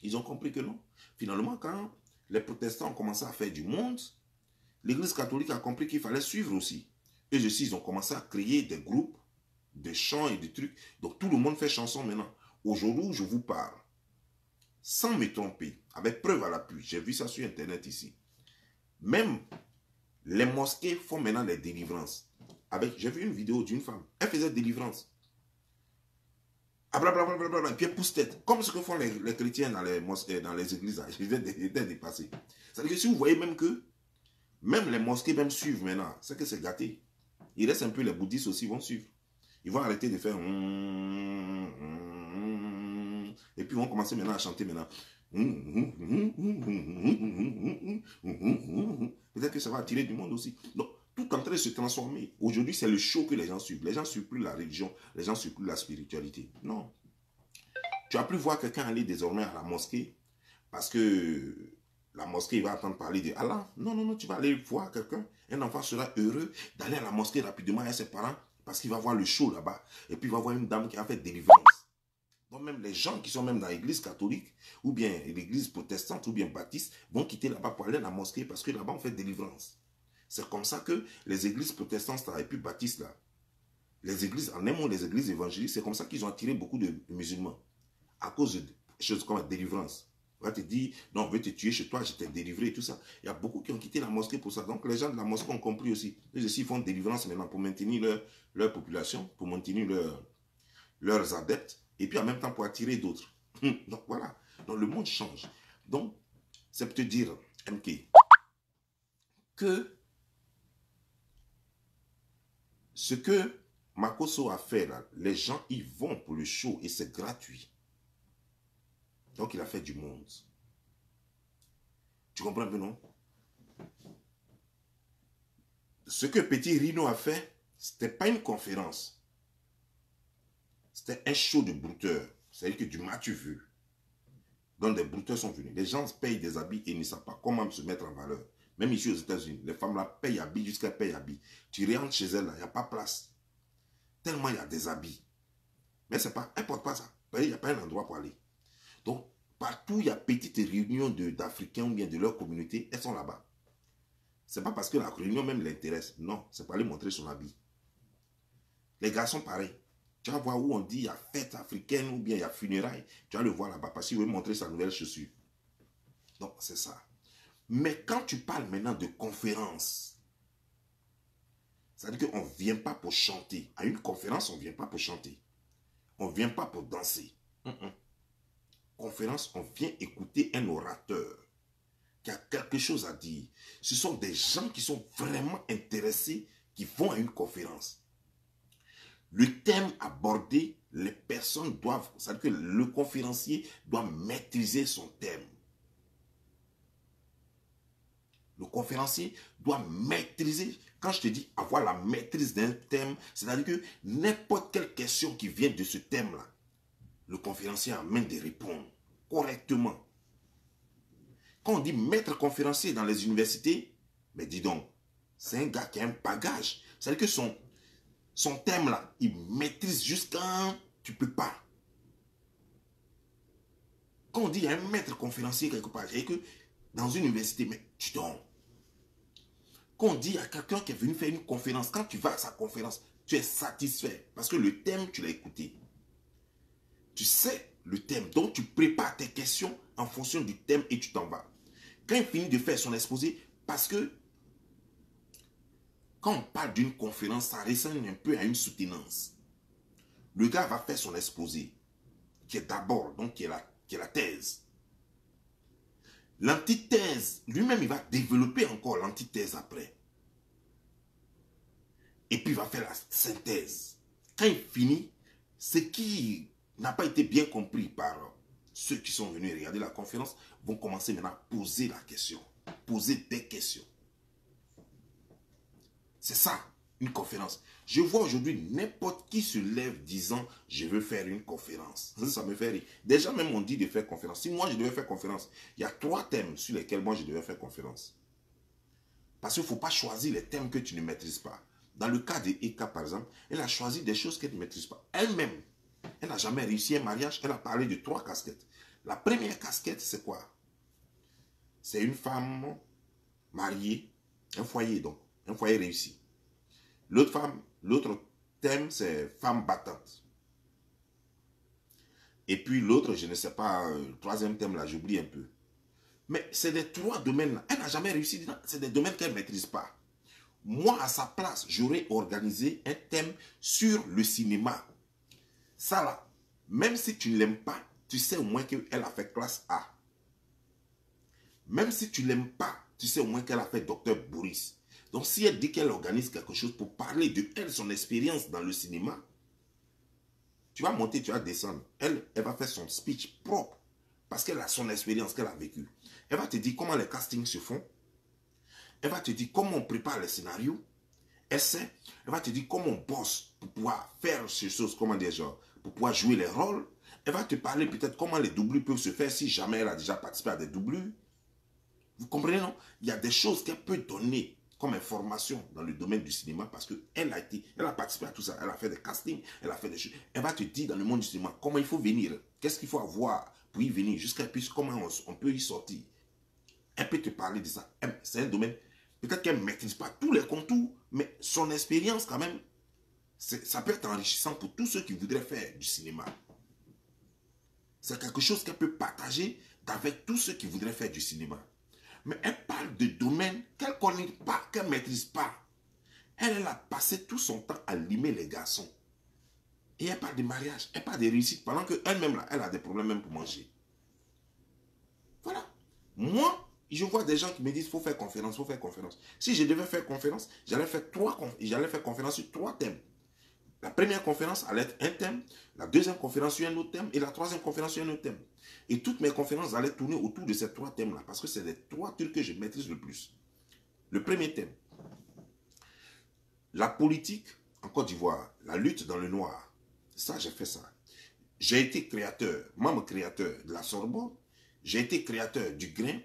Ils ont compris que non. Finalement, quand les protestants ont commencé à faire du monde, l'Église catholique a compris qu'il fallait suivre aussi. Et ils ont commencé à créer des groupes, des chants et des trucs. Donc tout le monde fait chanson maintenant. Aujourd'hui, je vous parle, sans me tromper, avec preuve à l'appui, j'ai vu ça sur Internet ici. Même les mosquées font maintenant les délivrances. J'ai vu une vidéo d'une femme, elle faisait délivrance. Ah, blablabla, et puis elle pousse tête. Comme ce que font les chrétiens dans les mosquées, dans les églises. Je vais dépasser. C'est-à-dire que si vous voyez même que, même les mosquées même suivent maintenant, c'est que c'est gâté. Il reste un peu, les bouddhistes aussi vont suivre. Ils vont arrêter de faire et puis ils vont commencer maintenant à chanter maintenant. Peut-être que ça va attirer du monde aussi. Donc, tout est en train de se transformer. Aujourd'hui, c'est le show que les gens suivent. Les gens ne suivent plus la religion, les gens ne suivent plus la spiritualité. Non. Tu vas plus voir quelqu'un aller désormais à la mosquée parce que la mosquée il va entendre parler de Allah. Non, non, non, tu vas aller voir quelqu'un. Un enfant sera heureux d'aller à la mosquée rapidement avec ses parents parce qu'il va voir le show là-bas. Et puis il va voir une dame qui a fait délivrance. Donc même les gens qui sont même dans l'église catholique, ou bien l'église protestante, ou bien baptiste, vont quitter là-bas pour aller à la mosquée parce que là-bas on fait délivrance. C'est comme ça que les églises protestantes et puis baptistes là, les églises, en un mot les églises évangéliques, c'est comme ça qu'ils ont attiré beaucoup de musulmans. À cause de choses comme la délivrance. On va te dire, non, on veut te tuer chez toi, je t'ai délivré et tout ça. Il y a beaucoup qui ont quitté la mosquée pour ça. Donc les gens de la mosquée ont compris aussi. Ils aussi font délivrance maintenant pour maintenir leur population, pour maintenir leurs adeptes, et puis en même temps pour attirer d'autres. Donc voilà. Donc le monde change. Donc, c'est pour te dire, MK, que ce que Makosso a fait là, les gens y vont pour le show et c'est gratuit. Donc il a fait du monde. Tu comprends un peu, non? Ce que Petit Rino a fait, c'était pas une conférence. C'était un show de brouteurs. C'est-à-dire que du match vu. Donc des brouteurs sont venus. Les gens payent des habits et ne savent pas comment se mettre en valeur. Même ici aux États-Unis, les femmes là payent habits jusqu'à payent habits. Tu rentres chez elles là, il n'y a pas place. Tellement il y a des habits. Mais c'est pas, elles ne portent pas ça. Il n'y a pas un endroit pour aller. Donc, partout il y a petites réunions d'Africains ou bien de leur communauté, elles sont là-bas. Ce n'est pas parce que la réunion même l'intéresse. Non, c'est pour aller montrer son habit. Les garçons, pareil. Tu vas voir où on dit il y a fête africaine ou bien il y a funérailles. Tu vas le voir là-bas parce qu'il veut montrer sa nouvelle chaussure. Donc, c'est ça. Mais quand tu parles maintenant de conférence, c'est-à-dire qu'on ne vient pas pour chanter. À une conférence, on ne vient pas pour chanter. On ne vient pas pour danser. Conférence, on vient écouter un orateur qui a quelque chose à dire. Ce sont des gens qui sont vraiment intéressés qui vont à une conférence. Le thème abordé, les personnes doivent, c'est-à-dire que le conférencier doit maîtriser son thème. Le conférencier doit maîtriser, quand je te dis avoir la maîtrise d'un thème, c'est-à-dire que n'importe quelle question qui vient de ce thème-là, le conférencier a main de répondre correctement. Quand on dit maître conférencier dans les universités, mais dis donc, c'est un gars qui a un bagage. C'est-à-dire que son thème là, il maîtrise jusqu'à tu peux pas. Quand on dit un maître conférencier quelque part, c'est que dans une université, mais tu donnes. Quand on dit à quelqu'un qui est venu faire une conférence, quand tu vas à sa conférence, tu es satisfait parce que le thème, tu l'as écouté. Tu sais le thème, donc tu prépares tes questions en fonction du thème et tu t'en vas. Quand il finit de faire son exposé, parce que quand on parle d'une conférence, ça ressemble un peu à une soutenance. Le gars va faire son exposé, qui est d'abord, donc qui est la thèse. L'antithèse, lui-même, il va développer encore l'antithèse après. Et puis, il va faire la synthèse. Quand il finit, ce qui n'a pas été bien compris par ceux qui sont venus regarder la conférence vont commencer maintenant à poser la question. Poser des questions. C'est ça, une conférence. Je vois aujourd'hui n'importe qui se lève disant « je veux faire une conférence ». Ça me fait rire. Déjà même on dit de faire conférence. Si moi je devais faire conférence, il y a 3 thèmes sur lesquels moi je devais faire conférence. Parce qu'il ne faut pas choisir les thèmes que tu ne maîtrises pas. Dans le cas de Eka par exemple, elle a choisi des choses qu'elle ne maîtrise pas. Elle-même, elle n'a jamais réussi un mariage, elle a parlé de 3 casquettes. La première casquette, c'est quoi? C'est une femme mariée, un foyer donc, un foyer réussi. L'autre thème, c'est femme battante. Et puis l'autre, je ne sais pas, le troisième thème là, j'oublie un peu. Mais c'est des trois domaines là. Elle n'a jamais réussi dedans. C'est des domaines qu'elle ne maîtrise pas. Moi, à sa place, j'aurais organisé un thème sur le cinéma. Ça là, même si tu ne l'aimes pas, tu sais au moins qu'elle a fait classe A. Même si tu ne l'aimes pas, tu sais au moins qu'elle a fait docteur Boris. Donc si elle dit qu'elle organise quelque chose pour parler de elle, son expérience dans le cinéma, tu vas monter, tu vas descendre. Elle va faire son speech propre. Parce qu'elle a son expérience qu'elle a vécue. Elle va te dire comment les castings se font. Elle va te dire comment on prépare les scénarios. Elle sait. Elle va te dire comment on bosse pour pouvoir faire ces choses, comment dire, genre, pour pouvoir jouer les rôles. Elle va te parler peut-être comment les doublures peuvent se faire si jamais elle a déjà participé à des doublures. Vous comprenez, non? Il y a des choses qu'elle peut donner comme information dans le domaine du cinéma parce qu'elle a participé à tout ça. Elle a fait des castings, elle a fait des choses. Elle va te dire dans le monde du cinéma comment il faut venir, qu'est-ce qu'il faut avoir pour y venir, jusqu'à comment on peut y sortir. Elle peut te parler de ça. C'est un domaine, peut-être qu'elle ne maîtrise pas tous les contours, mais son expérience quand même, ça peut être enrichissant pour tous ceux qui voudraient faire du cinéma. C'est quelque chose qu'elle peut partager avec tous ceux qui voudraient faire du cinéma. Mais elle parle de domaines qu'elle ne connaît pas, qu'elle ne maîtrise pas. Elle a passé tout son temps à limer les garçons. Et elle parle de mariage, elle parle de réussite, pendant qu'elle-même, elle a des problèmes même pour manger. Voilà. Moi, je vois des gens qui me disent, il faut faire conférence, il faut faire conférence. Si je devais faire conférence, j'allais faire conférence sur 3 thèmes. La première conférence allait être un thème, la deuxième conférence sur un autre thème et la troisième conférence sur un autre thème. Et toutes mes conférences allaient tourner autour de ces 3 thèmes-là parce que c'est les 3 trucs que je maîtrise le plus. Le premier thème, la politique en Côte d'Ivoire, la lutte dans le noir. Ça, j'ai fait ça. J'ai été créateur, membre créateur de la Sorbonne. J'ai été créateur du Grain.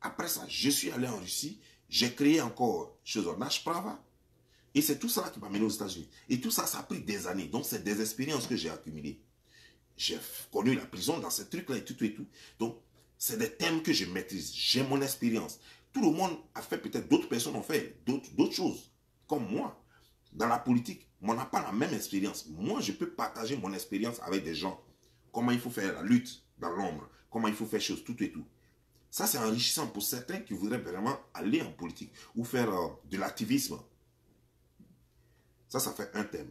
Après ça, je suis allé en Russie. J'ai créé encore chose en Ashprava. Et c'est tout ça qui m'a mené aux États-Unis. Et tout ça, ça a pris des années. Donc, c'est des expériences que j'ai accumulées. J'ai connu la prison dans ces trucs-là et tout et tout. Donc, c'est des thèmes que je maîtrise. J'ai mon expérience. Tout le monde a fait, peut-être d'autres personnes ont fait d'autres choses. Comme moi. Dans la politique, on n'a pas la même expérience. Moi, je peux partager mon expérience avec des gens. Comment il faut faire la lutte dans l'ombre. Comment il faut faire choses, tout et tout. Ça, c'est enrichissant pour certains qui voudraient vraiment aller en politique ou faire de l'activisme. Ça fait un thème.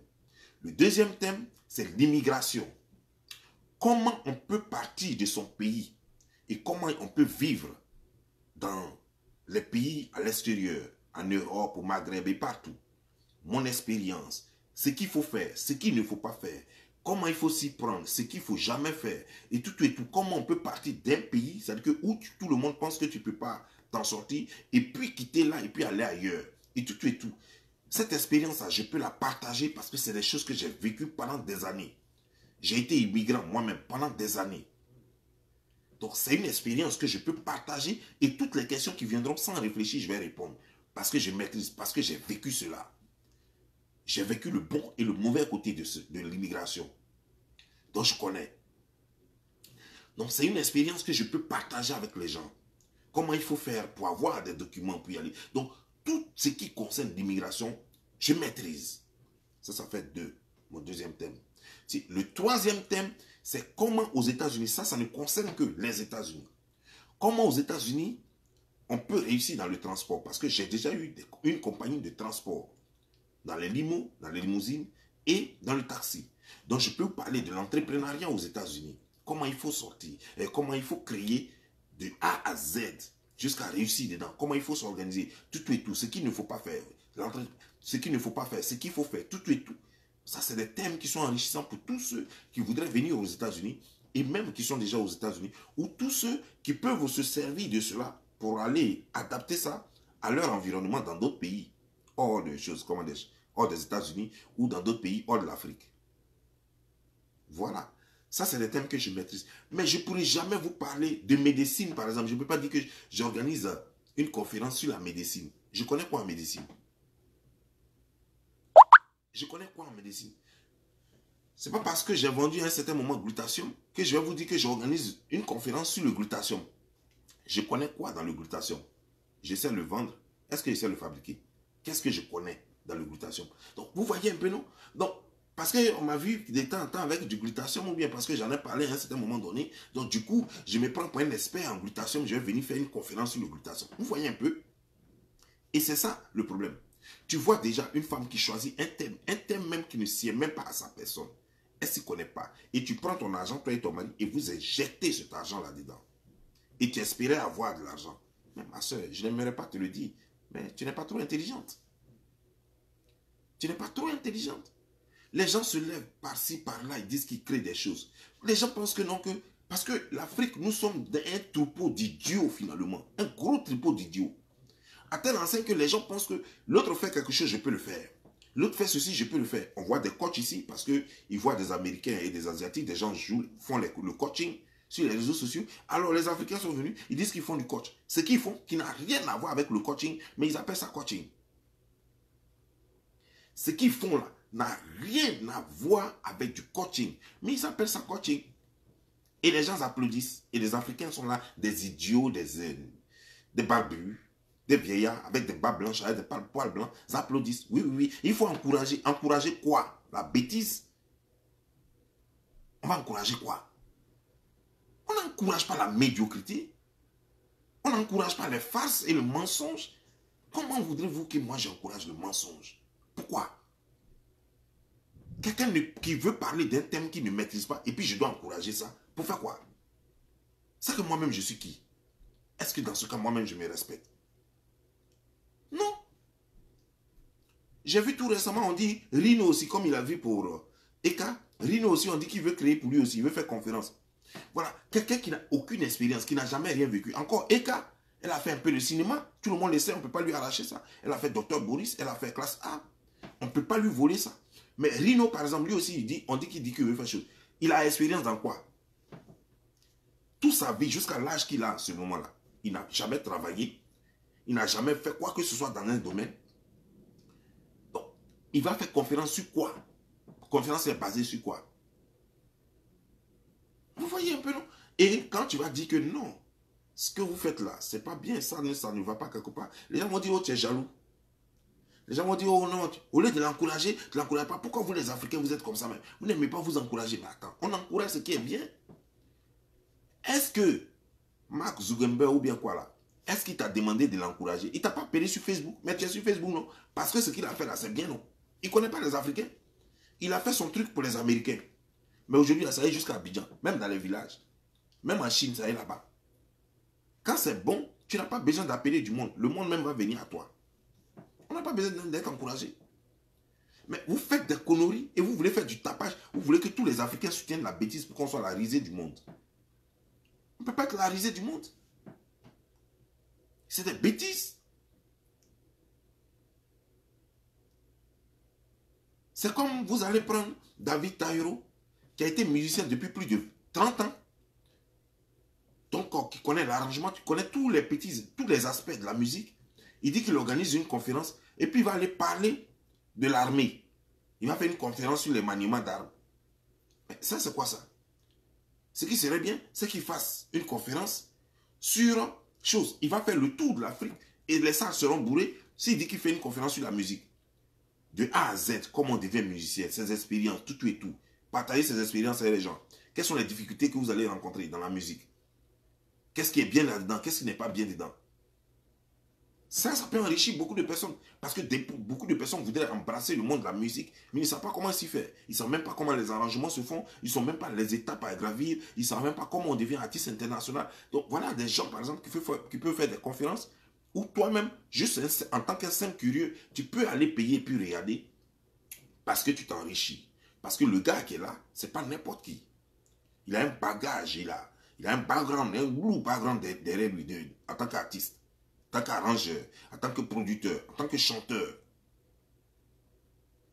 Le deuxième thème, c'est l'immigration. Comment on peut partir de son pays et comment on peut vivre dans les pays à l'extérieur, en Europe, au Maghreb et partout. Mon expérience, ce qu'il faut faire, ce qu'il ne faut pas faire, comment il faut s'y prendre, ce qu'il ne faut jamais faire, et tout, comment on peut partir d'un pays, c'est-à-dire que où tout le monde pense que tu ne peux pas t'en sortir, et puis quitter là, et puis aller ailleurs, et tout. Cette expérience-là, je peux la partager parce que c'est des choses que j'ai vécues pendant des années. J'ai été immigrant moi-même pendant des années. Donc, c'est une expérience que je peux partager et toutes les questions qui viendront sans réfléchir, je vais répondre. Parce que je maîtrise, parce que j'ai vécu cela. J'ai vécu le bon et le mauvais côté de l'immigration. Donc, je connais. Donc, c'est une expérience que je peux partager avec les gens. Comment il faut faire pour avoir des documents pour y aller. Donc, tout ce qui concerne l'immigration, je maîtrise. Ça fait 2. Mon deuxième thème. Le troisième thème, c'est comment aux États-Unis, ça ne concerne que les États-Unis. Comment aux États-Unis, on peut réussir dans le transport. Parce que j'ai déjà eu une compagnie de transport dans les limos, dans les limousines et dans le taxi. Donc, je peux vous parler de l'entrepreneuriat aux États-Unis. Comment il faut sortir et comment il faut créer de A à Z jusqu'à réussir dedans. Comment il faut s'organiser, tout et tout. Ce qu'il ne faut pas faire. Ce qu'il ne faut pas faire, ce qu'il faut faire, tout et tout. Ça, c'est des thèmes qui sont enrichissants pour tous ceux qui voudraient venir aux États-Unis et même qui sont déjà aux États-Unis ou tous ceux qui peuvent se servir de cela pour aller adapter ça à leur environnement dans d'autres pays, hors de choses, hors des États-Unis ou dans d'autres pays, hors de l'Afrique. Voilà. Ça, c'est des thèmes que je maîtrise. Mais je ne pourrai jamais vous parler de médecine, par exemple. Je ne peux pas dire que j'organise une conférence sur la médecine. Je connais quoi en médecine? Je connais quoi en médecine? C'est pas parce que j'ai vendu à un certain moment Glutathium que je vais vous dire que j'organise une conférence sur le Glutathium. Je connais quoi dans le Glutathium? J'essaie de le vendre. Est-ce que j'essaie de le fabriquer? Qu'est-ce que je connais dans le Glutathium? Donc, vous voyez un peu, non? Donc, parce qu'on m'a vu de temps en temps avec du Glutathium ou bien parce que j'en ai parlé à un certain moment donné. Donc, du coup, je me prends pour un expert en Glutathium. Je vais venir faire une conférence sur le Glutathium. Vous voyez un peu? Et c'est ça le problème. Tu vois déjà une femme qui choisit un thème même qui ne sied même pas à sa personne. Elle ne s'y connaît pas. Et tu prends ton argent, toi et ton mari, et vous injectez cet argent là-dedans. Et tu espérais avoir de l'argent. Mais ma soeur, je n'aimerais pas te le dire, mais tu n'es pas trop intelligente. Tu n'es pas trop intelligente. Les gens se lèvent par-ci, par-là, ils disent qu'ils créent des choses. Les gens pensent que non, que... Parce que l'Afrique, nous sommes un troupeau d'idiots finalement. Un gros troupeau d'idiots. À tel enseigne que les gens pensent que l'autre fait quelque chose, je peux le faire. L'autre fait ceci, je peux le faire. On voit des coachs ici parce qu'ils voient des Américains et des Asiatiques, des gens font le coaching sur les réseaux sociaux. Alors les Africains sont venus, ils disent qu'ils font du coach. Ce qu'ils font, qui n'a rien à voir avec le coaching, mais ils appellent ça coaching. Ce qu'ils font là n'a rien à voir avec du coaching, mais ils appellent ça coaching. Et les gens applaudissent. Et les Africains sont là, des idiots, des barbus, des vieillards avec des bas blanches, avec des poils blancs, ils applaudissent. Oui, oui, oui. Il faut encourager. Encourager quoi? La bêtise? On va encourager quoi? On n'encourage pas la médiocrité. On n'encourage pas les farces et le mensonge. Comment voudrez-vous que moi j'encourage le mensonge? Pourquoi? Quelqu'un qui veut parler d'un thème qu'il ne maîtrise pas et puis je dois encourager ça. Pour faire quoi? C'est que moi-même je suis qui? Est-ce que dans ce cas moi-même je me respecte? Non. J'ai vu tout récemment, on dit Rino aussi, comme il a vu pour Eka. Rino aussi, on dit qu'il veut créer pour lui aussi, il veut faire conférence. Voilà, quelqu'un qui n'a aucune expérience, qui n'a jamais rien vécu. Encore Eka, elle a fait un peu de cinéma, tout le monde le sait, on ne peut pas lui arracher ça. Elle a fait Docteur Boris, elle a fait classe A. On ne peut pas lui voler ça. Mais Rino, par exemple, lui aussi, on dit qu'il veut faire chose. Il a expérience dans quoi? Toute sa vie, jusqu'à l'âge qu'il a à ce moment-là, il n'a jamais travaillé, il n'a jamais fait quoi que ce soit dans un domaine. Donc, il va faire conférence sur quoi? Conférence est basée sur quoi? Vous voyez un peu, non? Et quand tu vas dire que non, ce que vous faites là, c'est pas bien, ça ne va pas quelque part, les gens vont dire, oh, tu es jaloux. Les gens vont dire, oh non, au lieu de l'encourager, tu ne l'encourages pas. Pourquoi vous les Africains, vous êtes comme ça même? Vous n'aimez pas vous encourager. Mais attends, on encourage ce qui est bien. Est-ce que Mark Zuckerberg ou bien quoi là, est-ce qu'il t'a demandé de l'encourager? Il ne t'a pas payé sur Facebook. Mais tu es sur Facebook, non? Parce que ce qu'il a fait là, c'est bien, non? Il ne connaît pas les Africains. Il a fait son truc pour les Américains. Mais aujourd'hui, ça y est jusqu'à Abidjan, même dans les villages. Même en Chine, ça y est là-bas. Quand c'est bon, tu n'as pas besoin d'appeler du monde. Le monde même va venir à toi. On n'a pas besoin d'être encouragé. Mais vous faites des conneries et vous voulez faire du tapage. Vous voulez que tous les Africains soutiennent la bêtise pour qu'on soit la risée du monde. On ne peut pas être la risée du monde. C'est des bêtises. C'est comme vous allez prendre David Taïro, qui a été musicien depuis plus de 30 ans. Donc, qui connaît l'arrangement, qui connaît tous les aspects de la musique. Il dit qu'il organise une conférence et puis il va aller parler de l'armée. Il va faire une conférence sur les maniements d'armes. Mais ça, c'est quoi ça? Ce qui serait bien, c'est qu'il fasse une conférence sur chose. Il va faire le tour de l'Afrique et les salles seront bourrées s'il dit qu'il fait une conférence sur la musique. De A à Z, comment on devient musicien, ses expériences, tout et tout. Partager ses expériences avec les gens. Quelles sont les difficultés que vous allez rencontrer dans la musique? Qu'est-ce qui est bien là-dedans? Qu'est-ce qui n'est pas bien dedans? Ça peut enrichir beaucoup de personnes. Parce que beaucoup de personnes voudraient embrasser le monde de la musique, mais ils ne savent pas comment s'y faire. Ils ne savent même pas comment les arrangements se font. Ils ne savent même pas les étapes à gravir. Ils ne savent même pas comment on devient artiste international. Donc voilà des gens, par exemple, qui peuvent faire des conférences où toi-même, juste en tant qu'un simple curieux, tu peux aller payer et puis regarder parce que tu t'enrichis. Parce que le gars qui est là, ce n'est pas n'importe qui. Il a un bagage, il a un background, un gros background derrière lui en tant qu'artiste. En tant qu'arrangeur, en tant que producteur, en tant que chanteur.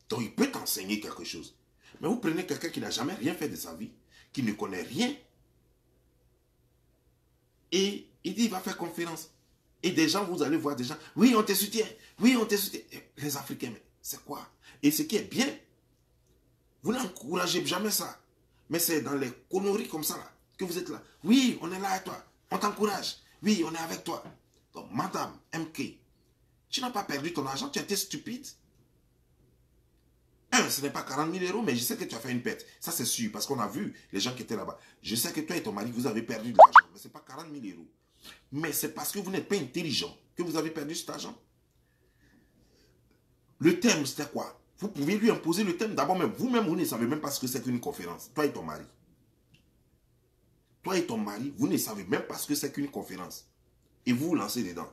Donc il peut t'enseigner quelque chose. Mais vous prenez quelqu'un qui n'a jamais rien fait de sa vie, qui ne connaît rien, et il dit il va faire conférence. Et des gens, vous allez voir des gens, oui on te soutient, oui on te soutient. Les Africains, mais c'est quoi? Et ce qui est bien, Vous n'encouragez jamais ça. Mais c'est dans les conneries comme ça là, que vous êtes là. Oui, on est là avec toi. On t'encourage. Oui, on est avec toi. Donc, madame MK, tu n'as pas perdu ton argent, tu as été stupide. Ce n'est pas 40 000 euros, mais je sais que tu as fait une perte. Ça, c'est sûr, parce qu'on a vu les gens qui étaient là-bas. Je sais que toi et ton mari, vous avez perdu de l'argent, mais ce n'est pas 40 000 euros. Mais c'est parce que vous n'êtes pas intelligent que vous avez perdu cet argent. Le thème, c'était quoi? Vous pouvez lui imposer le thème. D'abord, même vous-même, vous ne savez même pas ce que c'est qu'une conférence. Toi et ton mari. Toi et ton mari, vous ne savez même pas ce que c'est qu'une conférence. Et vous vous lancez dedans.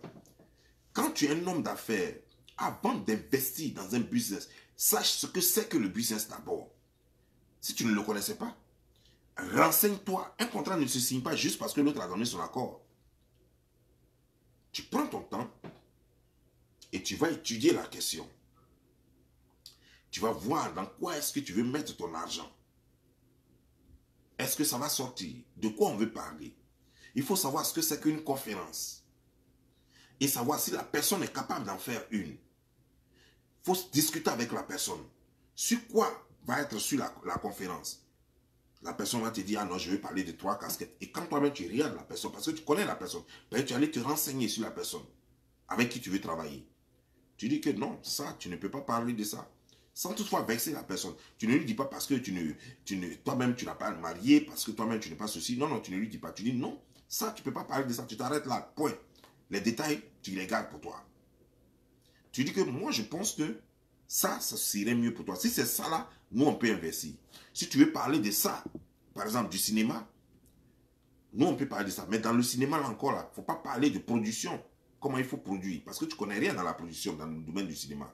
Quand tu es un homme d'affaires, avant d'investir dans un business, sache ce que c'est que le business d'abord. Si tu ne le connaissais pas, renseigne-toi. Un contrat ne se signe pas juste parce que l'autre a donné son accord. Tu prends ton temps et tu vas étudier la question. Tu vas voir dans quoi est-ce que tu veux mettre ton argent. Est-ce que ça va sortir? De quoi on veut parler? Il faut savoir ce que c'est qu'une conférence. Et savoir si la personne est capable d'en faire une. Il faut discuter avec la personne. Sur quoi va être sur la conférence? La personne va te dire, ah non, je vais parler de 3 casquettes. Et quand toi-même tu regardes la personne, parce que tu connais la personne, tu vas aller te renseigner sur la personne avec qui tu veux travailler. Tu dis que non, ça, tu ne peux pas parler de ça. Sans toutefois vexer la personne. Tu ne lui dis pas parce que toi-même tu n'as pas marié, parce que toi-même tu n'es pas ceci. Non, non, tu ne lui dis pas. Tu dis non, ça, tu ne peux pas parler de ça. Tu t'arrêtes là, point. Les détails, tu les gardes pour toi. Tu dis que moi, je pense que ça serait mieux pour toi. Si c'est ça là, nous, on peut investir. Si tu veux parler de ça, par exemple, du cinéma, nous, on peut parler de ça. Mais dans le cinéma, là encore, il ne faut pas parler de production. Comment il faut produire. Parce que tu ne connais rien dans la production, dans le domaine du cinéma.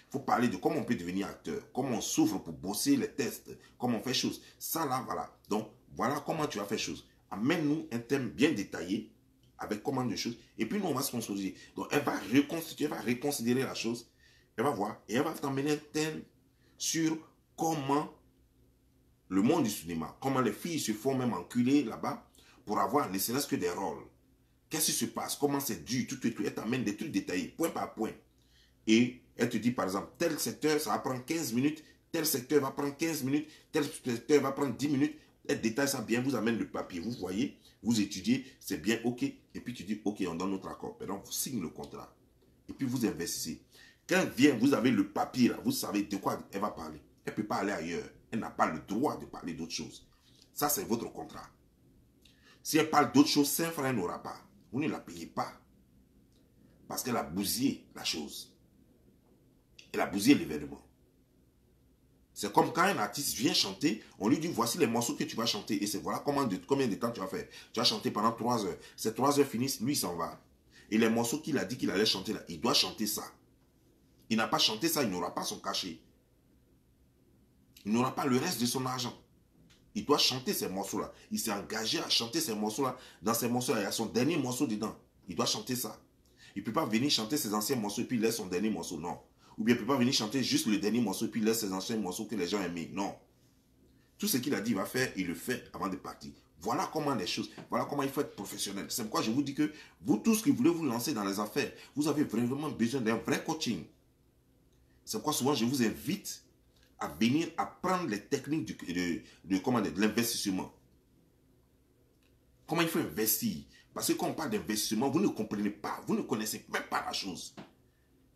Il faut parler de comment on peut devenir acteur. Comment on souffre pour bosser les tests. Comment on fait choses. Ça, là, voilà. Donc, voilà comment tu vas faire choses. Amène-nous un thème bien détaillé avec comment de choses. Et puis, nous, on va se consolider. Donc, elle va reconstituer, elle va reconsidérer la chose. Elle va voir. Et elle va t'emmener un thème sur comment le monde du cinéma, comment les filles se font même enculer là-bas pour avoir ne serait-ce que des rôles. Qu'est-ce qui se passe? Comment c'est dur? Tout. Elle t'amène des trucs détaillés, point par point. Et elle te dit, par exemple, tel secteur, ça va prendre 15 minutes, tel secteur va prendre 15 minutes, tel secteur va prendre 10 minutes. Elle détaille ça bien, vous amène le papier, vous voyez, vous étudiez, c'est bien, ok. Et puis tu dis, ok, on donne notre accord. Maintenant, vous signez le contrat. Et puis vous investissez. Quand elle vient, vous avez le papier là, vous savez de quoi elle va parler. Elle ne peut pas aller ailleurs. Elle n'a pas le droit de parler d'autre chose. Ça, c'est votre contrat. Si elle parle d'autre chose, 5 francs, elle n'aura pas. Vous ne la payez pas. Parce qu'elle a bousillé la chose. Elle a bousillé l'événement. C'est comme quand un artiste vient chanter, on lui dit voici les morceaux que tu vas chanter. Et c'est voilà combien de temps tu vas faire. Tu vas chanter pendant 3 heures. Ces 3 heures finissent, lui il s'en va. Et les morceaux qu'il a dit qu'il allait chanter là, il doit chanter ça. Il n'a pas chanté ça, il n'aura pas son cachet. Il n'aura pas le reste de son argent. Il doit chanter ces morceaux-là. Il s'est engagé à chanter ces morceaux-là. Dans ces morceaux-là, il y a son dernier morceau dedans. Il doit chanter ça. Il ne peut pas venir chanter ses anciens morceaux et puis il laisse son dernier morceau. Non. Ou bien il ne peut pas venir chanter juste le dernier morceau et puis il laisse ses anciens morceaux que les gens aimaient. Non. Tout ce qu'il a dit, il va faire, il le fait avant de partir. Voilà comment les choses, voilà comment il faut être professionnel. C'est pourquoi je vous dis que vous tous qui voulez vous lancer dans les affaires, vous avez vraiment besoin d'un vrai coaching. C'est pourquoi souvent je vous invite à venir apprendre les techniques de l'investissement. Comment il faut investir. Parce que quand on parle d'investissement, vous ne comprenez pas, vous ne connaissez même pas la chose.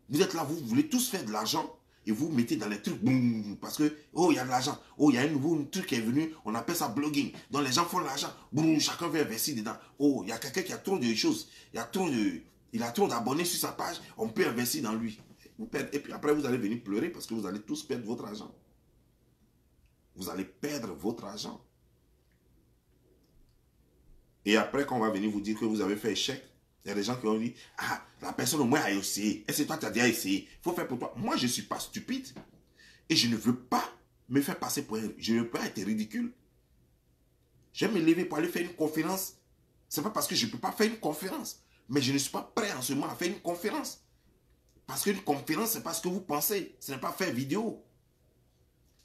Vous êtes là, vous voulez tous faire de l'argent et vous mettez dans les trucs, boum, parce que, oh, il y a de l'argent, oh, il y a un nouveau truc qui est venu, on appelle ça blogging. Donc les gens font de l'argent, boum, chacun veut investir dedans. Oh, il y a quelqu'un qui a trop de choses, il a trop d'abonnés sur sa page, on peut investir dans lui. Et puis après, vous allez venir pleurer parce que vous allez tous perdre votre argent. Vous allez perdre votre argent. Et après, quand on va venir vous dire que vous avez fait échec, il y a des gens qui ont dit, ah, la personne au moins a essayé. Et c'est toi qui as déjà essayé. Il faut faire pour toi. Moi, je ne suis pas stupide. Et je ne veux pas me faire passer pour un... Je ne veux pas être ridicule. Je vais me lever pour aller faire une conférence. Ce n'est pas parce que je ne peux pas faire une conférence. Mais je ne suis pas prêt en ce moment à faire une conférence. Parce qu'une conférence, c'est pas ce que vous pensez. Ce n'est pas faire vidéo.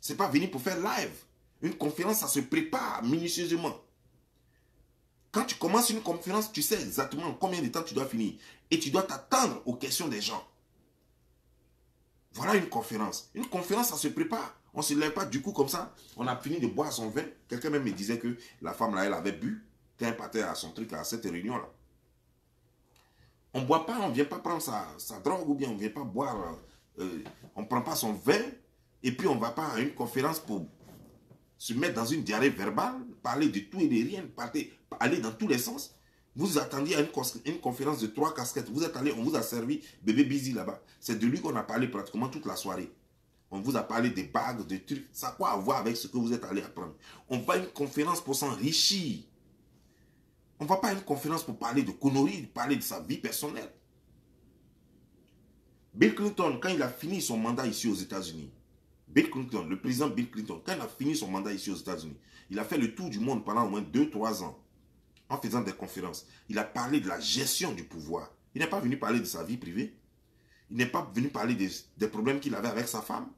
Ce n'est pas venir pour faire live. Une conférence, ça se prépare minutieusement. Quand tu commences une conférence, tu sais exactement combien de temps tu dois finir. Et tu dois t'attendre aux questions des gens. Voilà une conférence. Une conférence, ça se prépare. On ne se lève pas du coup comme ça. On a fini de boire son vin. Quelqu'un même me disait que la femme là, elle avait bu. Quand elle partait à son truc, à cette réunion-là. On ne boit pas, on ne vient pas prendre sa drogue ou bien on ne vient pas boire. On ne prend pas son vin. Et puis on ne va pas à une conférence pour se mettre dans une diarrhée verbale, parler de tout et de rien, aller dans tous les sens. Vous attendiez à une conférence de 3 casquettes. Vous êtes allé, on vous a servi bébé Busy là-bas. C'est de lui qu'on a parlé pratiquement toute la soirée. On vous a parlé des bagues, des trucs. Ça a quoi à voir avec ce que vous êtes allé apprendre? On va à une conférence pour s'enrichir. On ne va pas à une conférence pour parler de conneries, parler de sa vie personnelle. Bill Clinton, quand il a fini son mandat ici aux États-Unis, Bill Clinton, le président Bill Clinton, quand il a fini son mandat ici aux États-Unis, il a fait le tour du monde pendant au moins 2-3 ans en faisant des conférences. Il a parlé de la gestion du pouvoir. Il n'est pas venu parler de sa vie privée. Il n'est pas venu parler des problèmes qu'il avait avec sa femme.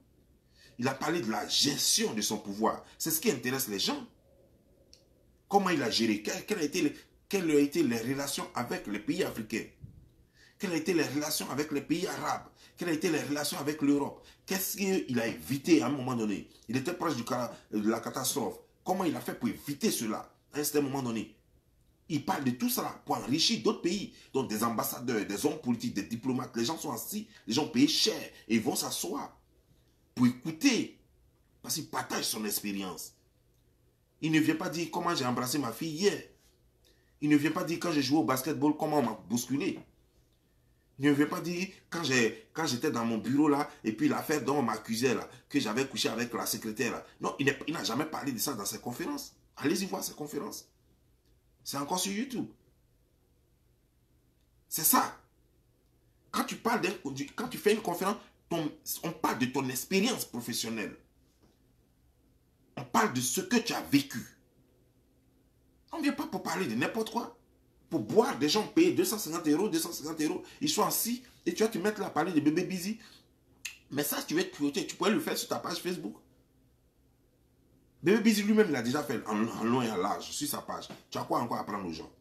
Il a parlé de la gestion de son pouvoir. C'est ce qui intéresse les gens. Comment il a géré, quelles ont été les relations avec les pays africains, quelles ont été les relations avec les pays arabes, quelles ont été les relations avec l'Europe, qu'est-ce qu'il a évité à un moment donné. Il était proche de la catastrophe. Comment il a fait pour éviter cela à un certain moment donné. Il parle de tout ça pour enrichir d'autres pays. Donc des ambassadeurs, des hommes politiques, des diplomates, les gens sont assis, les gens payent cher et ils vont s'asseoir pour écouter. Parce qu'il partage son expérience. Il ne vient pas dire comment j'ai embrassé ma fille hier. Il ne vient pas dire quand j'ai joué au basketball, comment on m'a bousculé. Il ne vient pas dire quand j'étais dans mon bureau là, et puis l'affaire dont on m'accusait là, que j'avais couché avec la secrétaire là. Non, il n'a jamais parlé de ça dans ses conférences. Allez-y voir ses conférences. C'est encore sur YouTube. C'est ça. Quand tu parles quand tu fais une conférence, on parle de ton expérience professionnelle. On parle de ce que tu as vécu. On ne vient pas pour parler de n'importe quoi. Pour boire, des gens payent 250 €, 250 €. Ils sont assis et tu vas te mettre là à parler de bébé Busy. Mais ça, tu pourrais le faire sur ta page Facebook. Bébé Busy lui-même, il a déjà fait en long et en large sur sa page. Tu as quoi encore à apprendre aux gens?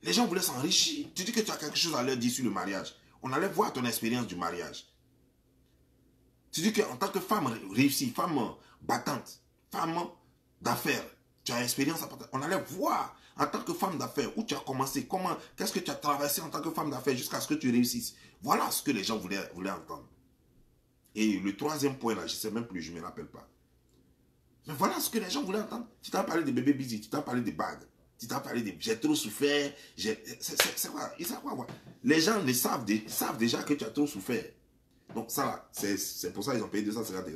Les gens voulaient s'enrichir. Tu dis que tu as quelque chose à leur dire sur le mariage. On allait voir ton expérience du mariage. Tu dis qu'en tant que femme réussie, femme battante, femme d'affaires, tu as expérience à partager. On allait voir en tant que femme d'affaires où tu as commencé, qu'est-ce que tu as traversé en tant que femme d'affaires jusqu'à ce que tu réussisses. Voilà ce que les gens voulaient entendre. Et le troisième point là, je ne sais même plus, je ne me rappelle pas. Mais voilà ce que les gens voulaient entendre. Tu t'as parlé de bébé Busy, tu t'as parlé de bagues, tu t'as parlé de j'ai trop souffert. C'est quoi? Ils savent quoi? Les gens savent déjà que tu as trop souffert. Donc ça là, c'est pour ça qu'ils ont payé 250 €.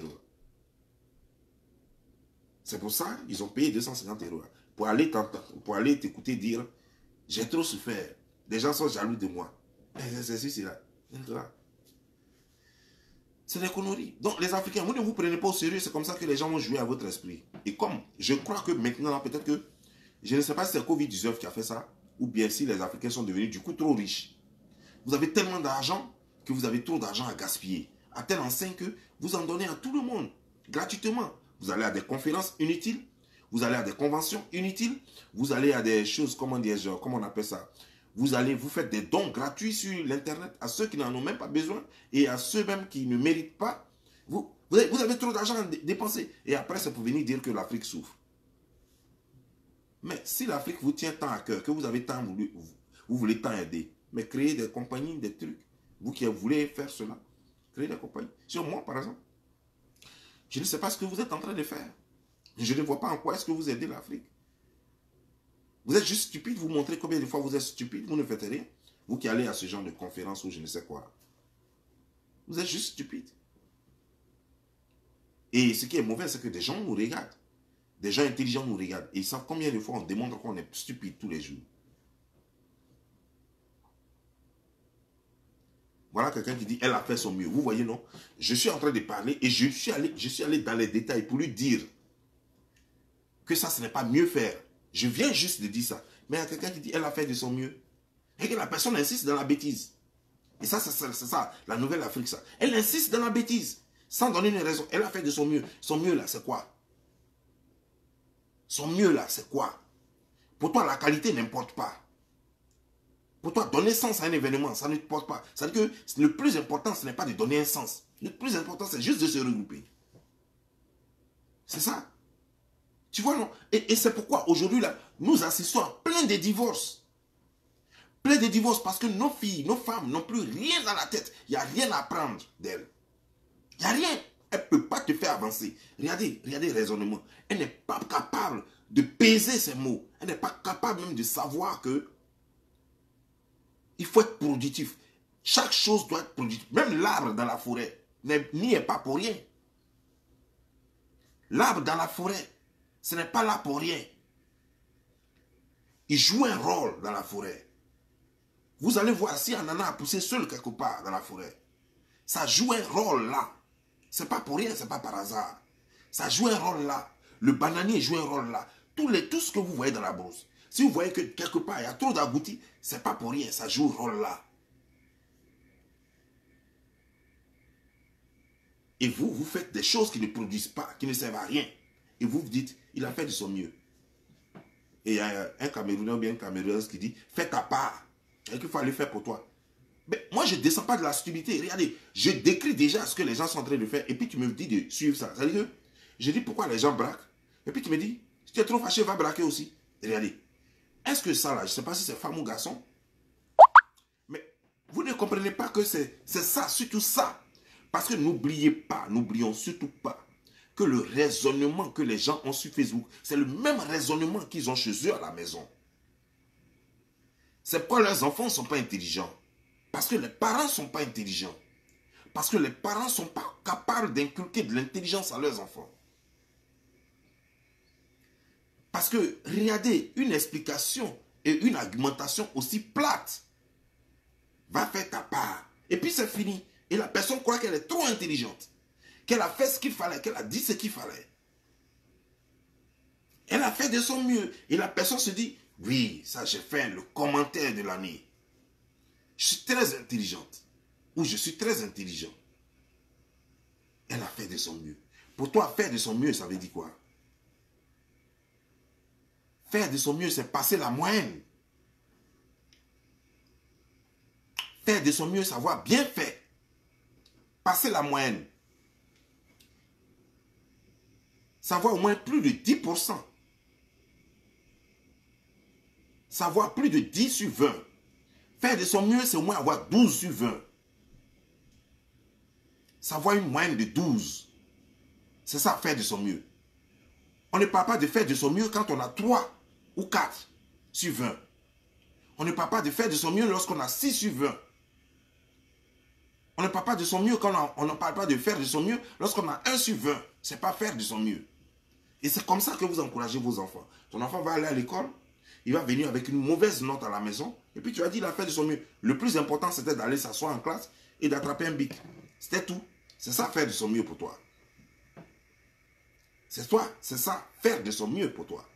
C'est pour ça qu'ils ont payé 250 € pour aller t'écouter dire j'ai trop souffert. Les gens sont jaloux de moi. C'est ceci, là. C'est des conneries. Donc les Africains, vous ne vous prenez pas au sérieux, c'est comme ça que les gens vont jouer à votre esprit. Et comme je crois que maintenant, peut-être que, je ne sais pas si c'est le Covid-19 qui a fait ça, ou bien si les Africains sont devenus du coup trop riches. Vous avez tellement d'argent que vous avez trop d'argent à gaspiller. À telle enseigne que vous en donnez à tout le monde, gratuitement. Vous allez à des conférences inutiles, vous allez à des conventions inutiles, vous allez à des choses, comment on appelle ça? Vous faites des dons gratuits sur l'internet à ceux qui n'en ont même pas besoin et à ceux même qui ne méritent pas. Vous avez trop d'argent à dépenser. Et après, c'est pour venir dire que l'Afrique souffre. Mais si l'Afrique vous tient tant à cœur, que vous avez tant voulu, vous voulez tant aider, mais créez des compagnies, des trucs. Vous qui voulez faire cela, créez des compagnies. Sur moi, par exemple, je ne sais pas ce que vous êtes en train de faire. Je ne vois pas en quoi est-ce que vous aidez l'Afrique. Vous êtes juste stupide, vous montrez combien de fois vous êtes stupide, vous ne faites rien. Vous qui allez à ce genre de conférence ou je ne sais quoi. Vous êtes juste stupide. Et ce qui est mauvais, c'est que des gens nous regardent. Des gens intelligents nous regardent. Et ils savent combien de fois on démontre qu'on est stupide tous les jours. Voilà quelqu'un qui dit, elle a fait son mieux. Vous voyez, non? Je suis en train de parler et je suis allé dans les détails pour lui dire que ça, ce n'est pas mieux faire. Je viens juste de dire ça. Mais il y a quelqu'un qui dit, elle a fait de son mieux. Et que la personne insiste dans la bêtise. Et ça, c'est ça, la nouvelle Afrique, ça. Elle insiste dans la bêtise, sans donner une raison. Elle a fait de son mieux. Son mieux, là, c'est quoi? Son mieux, là, c'est quoi? Pour toi, la qualité n'importe pas. Pour toi, donner sens à un événement, ça n'importe pas. C'est-à-dire que le plus important, ce n'est pas de donner un sens. Le plus important, c'est juste de se regrouper. C'est ça. Tu vois, non? Et c'est pourquoi aujourd'hui, là, nous assistons à plein de divorces. Plein de divorces parce que nos filles, nos femmes n'ont plus rien dans la tête. Il n'y a rien à apprendre d'elles. Il n'y a rien. Elle ne peut pas te faire avancer. Regardez le raisonnement. Elle n'est pas capable de peser ses mots. Elle n'est pas capable même de savoir que il faut être productif. Chaque chose doit être productive. Même l'arbre dans la forêt n'y est pas pour rien. L'arbre dans la forêt, ce n'est pas là pour rien. Il joue un rôle dans la forêt. Vous allez voir si un ananas a poussé seul quelque part dans la forêt. Ça joue un rôle là. Ce n'est pas pour rien, ce n'est pas par hasard. Ça joue un rôle là. Le bananier joue un rôle là. Tout ce que vous voyez dans la brousse. Si vous voyez que quelque part il y a trop d'agoutis, ce n'est pas pour rien, ça joue un rôle là. Et vous, vous faites des choses qui ne produisent pas, qui ne servent à rien. Et vous vous dites, il a fait de son mieux. Et il y a un Camerounais ou bien une Camerounaise qui dit, fais ta part. Et qu'il faut aller faire pour toi. Mais moi, je ne descends pas de la stupidité. Regardez, je décris déjà ce que les gens sont en train de faire. Et puis tu me dis de suivre ça. C'est-à-dire que je dis pourquoi les gens braquent. Et puis tu me dis, si tu es trop fâché, va braquer aussi. Et regardez, est-ce que ça là, je ne sais pas si c'est femme ou garçon. Mais vous ne comprenez pas que c'est ça, surtout ça. Parce que n'oublions surtout pas que le raisonnement que les gens ont sur Facebook, c'est le même raisonnement qu'ils ont chez eux à la maison. C'est pourquoi leurs enfants ne sont pas intelligents. Parce que les parents ne sont pas intelligents. Parce que les parents ne sont pas capables d'inculquer de l'intelligence à leurs enfants. Parce que, regardez, une explication et une argumentation aussi plate va faire ta part. Et puis c'est fini. Et la personne croit qu'elle est trop intelligente. Qu'elle a fait ce qu'il fallait, qu'elle a dit ce qu'il fallait. Elle a fait de son mieux. Et la personne se dit, oui, ça j'ai fait le commentaire de l'année. Je suis très intelligente. Ou je suis très intelligent. Elle a fait de son mieux. Pour toi, faire de son mieux, ça veut dire quoi? Faire de son mieux, c'est passer la moyenne. Faire de son mieux, savoir bien faire. Passer la moyenne. Savoir au moins plus de 10%. Savoir plus de 10 sur 20. Faire de son mieux, c'est au moins avoir 12 sur 20. Savoir une moyenne de 12. C'est ça, faire de son mieux. On ne parle pas de faire de son mieux quand on a 3 ou 4 sur 20. On ne parle pas de faire de son mieux lorsqu'on a 6 sur 20. On ne parle pas de son mieux quand on ne parle pas de faire de son mieux lorsqu'on a 1 sur 20. Ce n'est pas faire de son mieux. Et c'est comme ça que vous encouragez vos enfants. Ton enfant va aller à l'école, il va venir avec une mauvaise note à la maison, et puis tu vas dire il a fait de son mieux. Le plus important, c'était d'aller s'asseoir en classe et d'attraper un bic. C'était tout. C'est ça, faire de son mieux pour toi. C'est toi, c'est ça, faire de son mieux pour toi.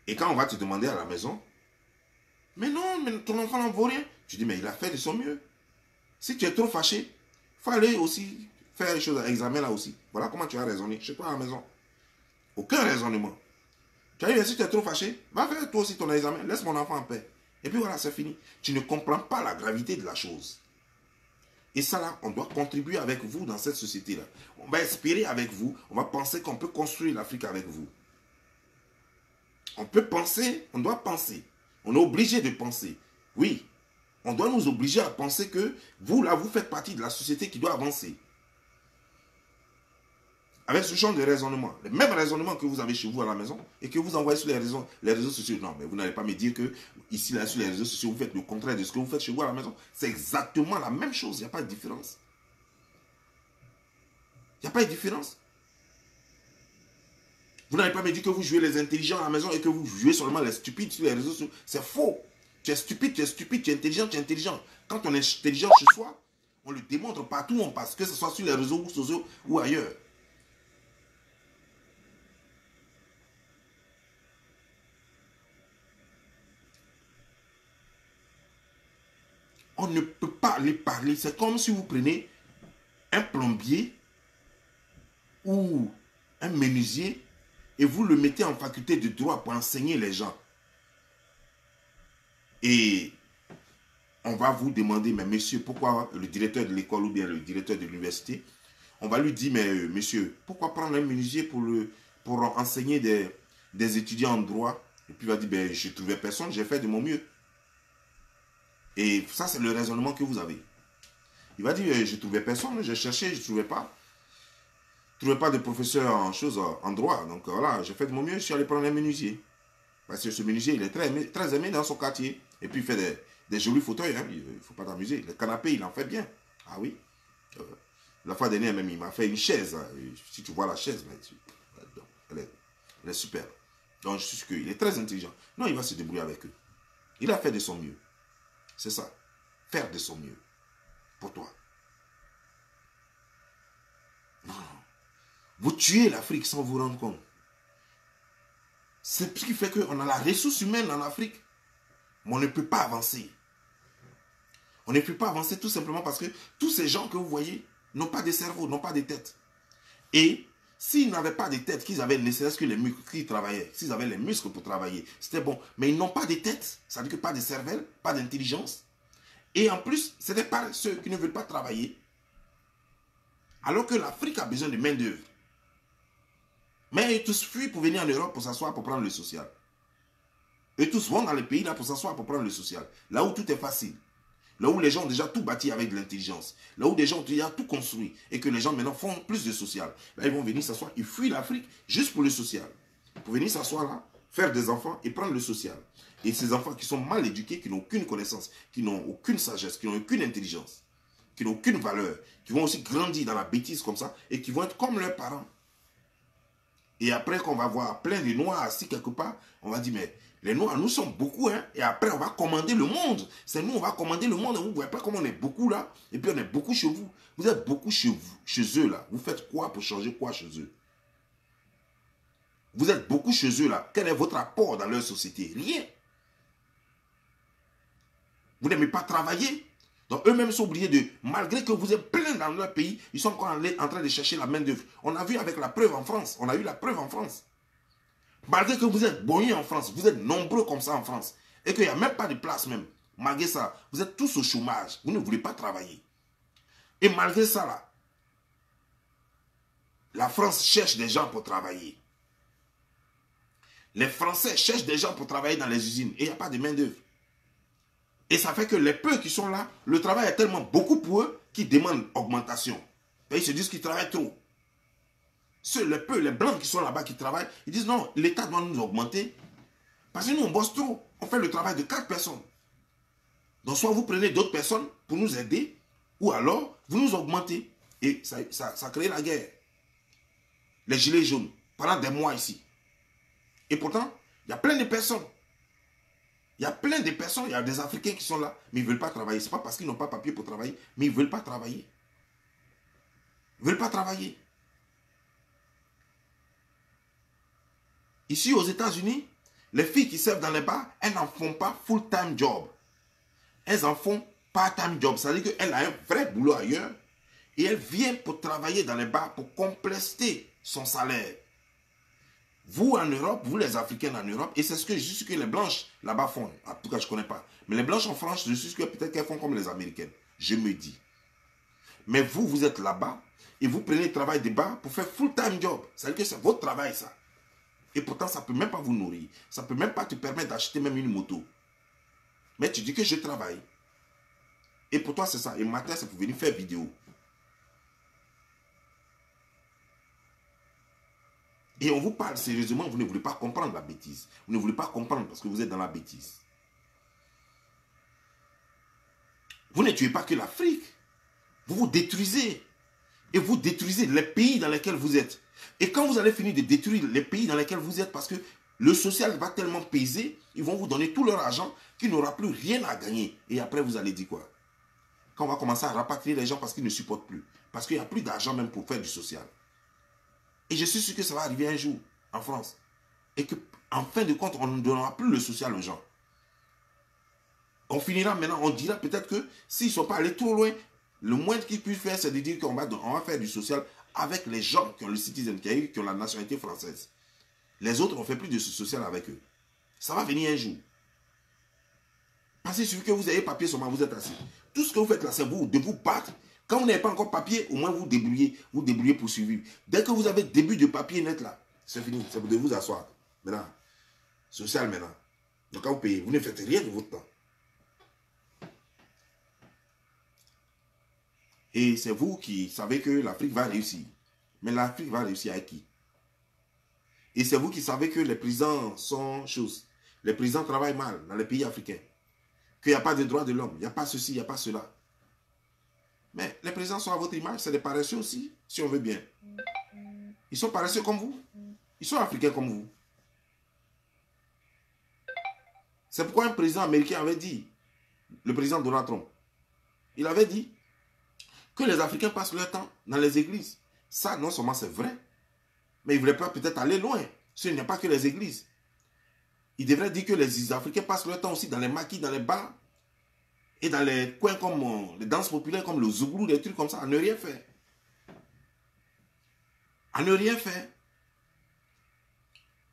Et quand on va te demander à la maison, mais non, mais ton enfant n'en vaut rien. Tu dis, mais il a fait de son mieux. Si tu es trop fâché, il faut aller aussi faire les choses à l'examen là aussi. Voilà comment tu as raisonné chez toi à la maison. Aucun raisonnement. Tu as dit, si tu es trop fâché, va faire toi aussi ton examen. Laisse mon enfant en paix. Et puis voilà, c'est fini. Tu ne comprends pas la gravité de la chose. Et ça là, on doit contribuer avec vous dans cette société-là. On va espérer avec vous. On va penser qu'on peut construire l'Afrique avec vous. On peut penser, on doit penser. On est obligé de penser. Oui, on doit nous obliger à penser que vous, là, vous faites partie de la société qui doit avancer. Avec ce genre de raisonnement, le même raisonnement que vous avez chez vous à la maison et que vous envoyez sur les réseaux sociaux. Non, mais vous n'allez pas me dire que ici, là, sur les réseaux sociaux, vous faites le contraire de ce que vous faites chez vous à la maison. C'est exactement la même chose, il n'y a pas de différence. Il n'y a pas de différence. Vous n'allez pas me dire que vous jouez les intelligents à la maison et que vous jouez seulement les stupides sur les réseaux sociaux. C'est faux. Tu es stupide, tu es stupide, tu es intelligent, tu es intelligent. Quand on est intelligent chez soi, on le démontre partout où on passe, que ce soit sur les réseaux sociaux ou ailleurs. On ne peut pas les parler. C'est comme si vous prenez un plombier ou un menuisier et vous le mettez en faculté de droit pour enseigner les gens. Et on va vous demander, mais monsieur, pourquoi le directeur de l'école ou bien le directeur de l'université, on va lui dire, mais monsieur, pourquoi prendre un menuisier pour enseigner des étudiants en droit? Et puis il va dire, ben, je ne trouvais personne, j'ai fait de mon mieux. Et ça, c'est le raisonnement que vous avez. Il va dire, je ne trouvais personne, j'ai cherché, je ne trouvais pas. Je ne trouvais pas de professeur en droit. Donc voilà, j'ai fait de mon mieux, je suis allé prendre un menuisier. Parce que ce menuisier, il est très aimé dans son quartier. Et puis il fait des jolis fauteuils, hein. Il ne faut pas t'amuser. Le canapé, il en fait bien. Ah oui. La fois dernière même, il m'a fait une chaise. Hein. Si tu vois la chaise, elle est super. Donc je suis sûr qu'il est très intelligent. Non, il va se débrouiller avec eux. Il a fait de son mieux. C'est ça. Faire de son mieux. Pour toi. Non. Vous tuez l'Afrique sans vous rendre compte. C'est ce qui fait qu'on a la ressource humaine en Afrique. Mais on ne peut pas avancer. On ne peut pas avancer tout simplement parce que tous ces gens que vous voyez n'ont pas de cerveau, n'ont pas de tête. Et s'ils n'avaient pas de tête, qu'ils avaient ne serait-ce que les muscles qui travaillaient, s'ils avaient les muscles pour travailler, c'était bon. Mais ils n'ont pas de tête, ça veut dire que pas de cervelle, pas d'intelligence. Et en plus, ce n'est pas ceux qui ne veulent pas travailler. Alors que l'Afrique a besoin de main-d'œuvre. Mais ils tous fuient pour venir en Europe pour s'asseoir pour prendre le social. Eux tous vont dans les pays là pour s'asseoir pour prendre le social. Là où tout est facile. Là où les gens ont déjà tout bâti avec de l'intelligence. Là où les gens ont déjà tout construit. Et que les gens maintenant font plus de social. Là ils vont venir s'asseoir. Ils fuient l'Afrique juste pour le social. Pour venir s'asseoir là, faire des enfants et prendre le social. Et ces enfants qui sont mal éduqués, qui n'ont aucune connaissance, qui n'ont aucune sagesse, qui n'ont aucune intelligence, qui n'ont aucune valeur, qui vont aussi grandir dans la bêtise comme ça et qui vont être comme leurs parents. Et après qu'on va voir plein de noirs assis quelque part, on va dire, mais les noirs, nous sommes beaucoup, hein. Et après, on va commander le monde. C'est nous, on va commander le monde. Vous ne voyez pas comment on est beaucoup là. Et puis, on est beaucoup chez vous. Vous êtes beaucoup chez eux là. Vous faites quoi pour changer quoi chez eux? Vous êtes beaucoup chez eux là. Quel est votre apport dans leur société? Rien. Vous n'aimez pas travailler. Donc, eux-mêmes sont obligés de, malgré que vous êtes plein dans leur pays, ils sont encore en train de chercher la main-d'œuvre. On a vu avec la preuve en France. On a eu la preuve en France. Malgré que vous êtes boniers en France, vous êtes nombreux comme ça en France, et qu'il n'y a même pas de place même, malgré ça, vous êtes tous au chômage, vous ne voulez pas travailler. Et malgré ça, là, la France cherche des gens pour travailler. Les Français cherchent des gens pour travailler dans les usines, et il n'y a pas de main-d'œuvre. Et ça fait que les peu qui sont là, le travail est tellement beaucoup pour eux qu'ils demandent augmentation. Et ils se disent qu'ils travaillent trop. Les blancs qui sont là-bas qui travaillent, ils disent non, l'État doit nous augmenter. Parce que nous, on bosse trop. On fait le travail de 4 personnes. Donc, soit vous prenez d'autres personnes pour nous aider, ou alors vous nous augmentez. Et ça crée la guerre. Les gilets jaunes, pendant des mois ici. Et pourtant, il y a plein de personnes. Il y a plein de personnes, il y a des Africains qui sont là, mais ils ne veulent pas travailler. Ce n'est pas parce qu'ils n'ont pas papier pour travailler, mais ils ne veulent pas travailler. Ils ne veulent pas travailler. Ici aux États-Unis, les filles qui servent dans les bars, elles n'en font pas full-time job. Elles en font part-time job. Ça veut dire qu'elle a un vrai boulot ailleurs et elle vient pour travailler dans les bars pour compléter son salaire. Vous en Europe, vous les Africains en Europe, et c'est ce que les blanches là-bas font. En tout cas, je ne connais pas. Mais les blanches en France, je suis sûr que peut-être qu'elles font comme les Américaines. Je me dis. Mais vous, vous êtes là-bas et vous prenez le travail des bars pour faire full-time job. Ça veut dire que c'est votre travail, ça. Et pourtant, ça ne peut même pas vous nourrir. Ça ne peut même pas te permettre d'acheter même une moto. Mais tu dis que je travaille. Et pour toi, c'est ça. Et le matin, c'est pour venir faire vidéo. Et on vous parle sérieusement, vous ne voulez pas comprendre la bêtise. Vous ne voulez pas comprendre parce que vous êtes dans la bêtise. Vous ne tuez pas que l'Afrique. Vous vous détruisez. Et vous détruisez les pays dans lesquels vous êtes. Et quand vous allez finir de détruire les pays dans lesquels vous êtes, parce que le social va tellement peser, ils vont vous donner tout leur argent qu'il n'aura plus rien à gagner. Et après, vous allez dire quoi? Quand on va commencer à rapatrier les gens parce qu'ils ne supportent plus. Parce qu'il n'y a plus d'argent même pour faire du social. Et je suis sûr que ça va arriver un jour en France. Et qu'en fin de compte, on ne donnera plus le social aux gens. On finira maintenant, on dira peut-être que s'ils ne sont pas allés trop loin, le moins qu'ils puissent faire, c'est de dire qu'on va faire du social avec les gens qui ont le citizen, qui ont la nationalité française. Les autres, on ne fait plus de social avec eux. Ça va venir un jour. Parce qu'il suffit que vous ayez papier seulement, vous êtes assis. Tout ce que vous faites là, c'est vous, de vous battre. Quand vous n'avez pas encore papier, au moins vous débrouillez pour survivre. Dès que vous avez début de papier net là, c'est fini, c'est de vous asseoir. Maintenant, social maintenant. Donc quand vous payez, vous ne faites rien de votre temps. Et c'est vous qui savez que l'Afrique va réussir. Mais l'Afrique va réussir avec qui? Et c'est vous qui savez que les présidents sont choses. Les présidents travaillent mal dans les pays africains. Qu'il n'y a pas de droits de l'homme. Il n'y a pas ceci, il n'y a pas cela. Mais les présidents sont à votre image. C'est des paresseux aussi, si on veut bien. Ils sont paresseux comme vous. Ils sont africains comme vous. C'est pourquoi un président américain avait dit, le président Donald Trump, il avait dit que les Africains passent leur temps dans les églises. Ça, non seulement c'est vrai, mais il ne voulait pas peut-être aller loin. Ce n'est pas que les églises. Il devrait dire que les Africains passent leur temps aussi dans les maquis, dans les bars, et dans les coins comme les danses populaires, comme le zouglou, des trucs comme ça, à ne rien faire. À ne rien faire.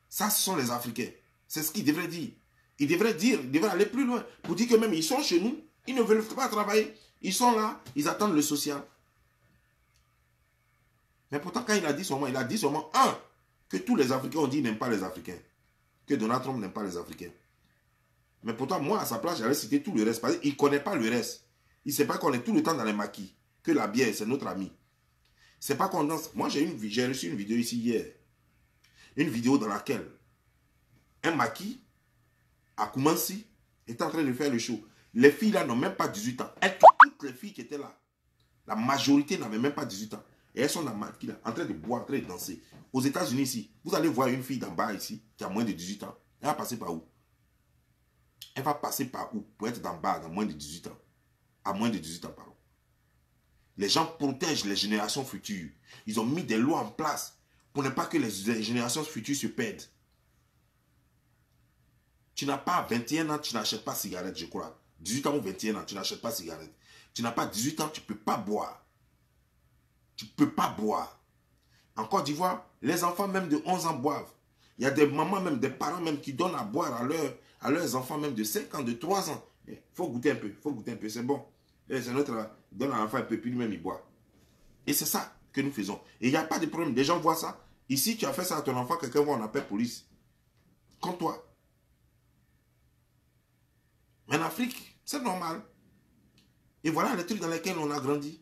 Ça, ce sont les Africains. C'est ce qu'il devrait dire. Il devrait aller plus loin, pour dire que même ils sont chez nous, ils ne veulent pas travailler. Ils sont là, ils attendent le social. Mais pourtant, quand il a dit seulement, un, que tous les Africains ont dit n'aiment pas les Africains. Que Donald Trump n'aime pas les Africains. Mais pourtant, moi, à sa place, j'allais citer tout le reste. Parce qu'il ne connaît pas le reste. Il ne sait pas qu'on est tout le temps dans les maquis. Que la bière, c'est notre ami. C'est pas qu'on danse. Moi, j'ai reçu une vidéo ici hier. Une vidéo dans laquelle un maquis, à Koumansi, est en train de faire le show. Les filles là n'ont même pas 18 ans. Toutes les filles qui étaient là, la majorité n'avaient même pas 18 ans. Et elles sont dans le maquis là, en train de boire, en train de danser. Aux États-Unis ici, vous allez voir une fille d'en bas ici, qui a moins de 18 ans. Elle va passer par où? Elle va passer par où pour être d'en bas, dans moins de 18 ans? À moins de 18 ans, pardon. Les gens protègent les générations futures. Ils ont mis des lois en place pour ne pas que les générations futures se perdent. Tu n'as pas 21 ans, tu n'achètes pas de cigarette, je crois. 18 ans ou 21 ans, tu n'achètes pas de cigarette. Tu n'as pas 18 ans, tu ne peux pas boire. Tu ne peux pas boire. En Côte d'Ivoire, les enfants même de 11 ans boivent. Il y a des mamans, même des parents même qui donnent à boire à leurs enfants même de 5 ans, de 3 ans. Il faut goûter un peu, c'est bon. C'est notre, donne à l'enfant un peu, puis lui-même il boit. Et c'est ça que nous faisons. Et il n'y a pas de problème, les gens voient ça. Ici, tu as fait ça à ton enfant, quelqu'un voit, on appelle police. Comme toi. Mais en Afrique, c'est normal. Et voilà les trucs dans lesquels on a grandi.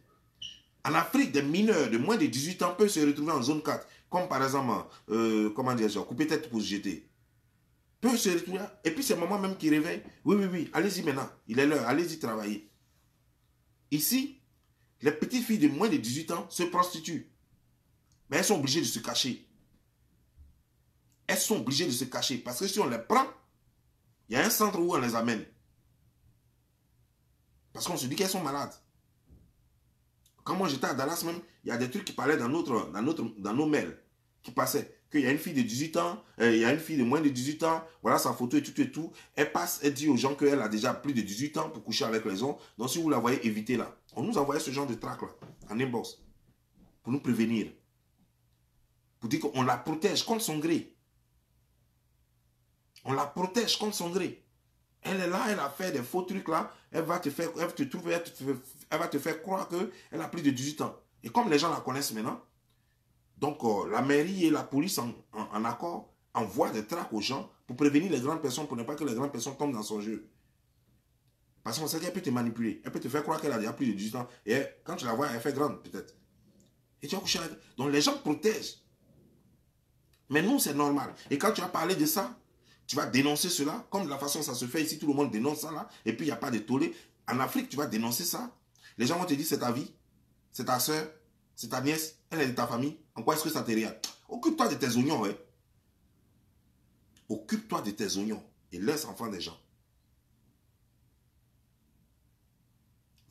En Afrique, des mineurs de moins de 18 ans peuvent se retrouver en zone 4. Comme par exemple, comment dire, couper tête pour se jeter. Peuvent se retrouver. Et puis c'est maman même qui réveille. Oui, allez-y maintenant. Il est l'heure, allez-y travailler. Ici, les petites filles de moins de 18 ans se prostituent. Mais elles sont obligées de se cacher. Elles sont obligées de se cacher. Parce que si on les prend, il y a un centre où on les amène. Parce qu'on se dit qu'elles sont malades. Quand moi j'étais à Dallas même, il y a des trucs qui parlaient dans nos mails, qui passaient. Qu'il y a une fille de 18 ans, il y a une fille de moins de 18 ans, voilà sa photo et tout et tout. Elle passe, elle dit aux gens qu'elle a déjà plus de 18 ans pour coucher avec les hommes. Donc si vous la voyez, évitez-la. On nous envoyait ce genre de trac là, en inbox, pour nous prévenir. Pour dire qu'on la protège contre son gré. On la protège contre son gré. Elle est là, elle a fait des faux trucs là, elle va te faire croire qu'elle a plus de 18 ans. Et comme les gens la connaissent maintenant, donc la mairie et la police en accord envoient des tracts aux gens pour prévenir les grandes personnes, pour ne pas que les grandes personnes tombent dans son jeu. Parce qu'on sait qu'elle peut te manipuler, elle peut te faire croire qu'elle a déjà plus de 18 ans, et quand tu la vois, elle fait grande peut-être. Et tu vas coucher avec. Donc les gens protègent. Mais nous, c'est normal. Et quand tu as parlé de ça, tu vas dénoncer cela, comme de la façon dont ça se fait ici, tout le monde dénonce ça là, et puis il n'y a pas de tollé. En Afrique, tu vas dénoncer ça. Les gens vont te dire, c'est ta vie, c'est ta soeur, c'est ta nièce, elle est de ta famille. En quoi est-ce que ça te regarde? Occupe-toi de tes oignons, ouais. Occupe-toi de tes oignons et laisse enfant des gens.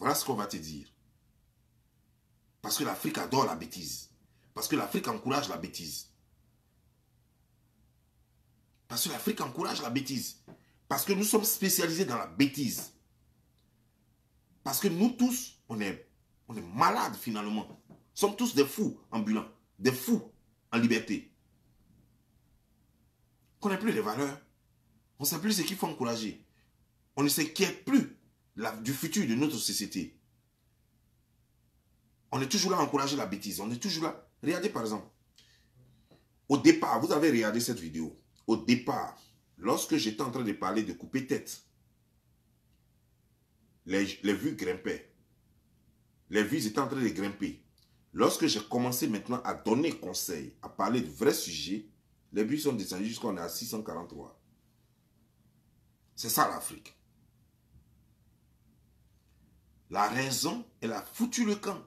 Voilà ce qu'on va te dire. Parce que l'Afrique adore la bêtise. Parce que l'Afrique encourage la bêtise. Parce que l'Afrique encourage la bêtise. Parce que nous sommes spécialisés dans la bêtise. Parce que nous tous, on est malades finalement. Nous sommes tous des fous ambulants. Des fous en liberté. On ne connaît plus les valeurs. On ne sait plus ce qu'il faut encourager. On ne s'inquiète plus du futur de notre société. On est toujours là à encourager la bêtise. On est toujours là. Regardez par exemple. Au départ, vous avez regardé cette vidéo. Au départ, lorsque j'étais en train de parler de couper tête, les vues grimpaient. Les vues étaient en train de grimper. Lorsque j'ai commencé maintenant à donner conseil, à parler de vrais sujets, les vues sont descendues jusqu'à on est à 643. C'est ça l'Afrique. La raison, elle a foutu le camp.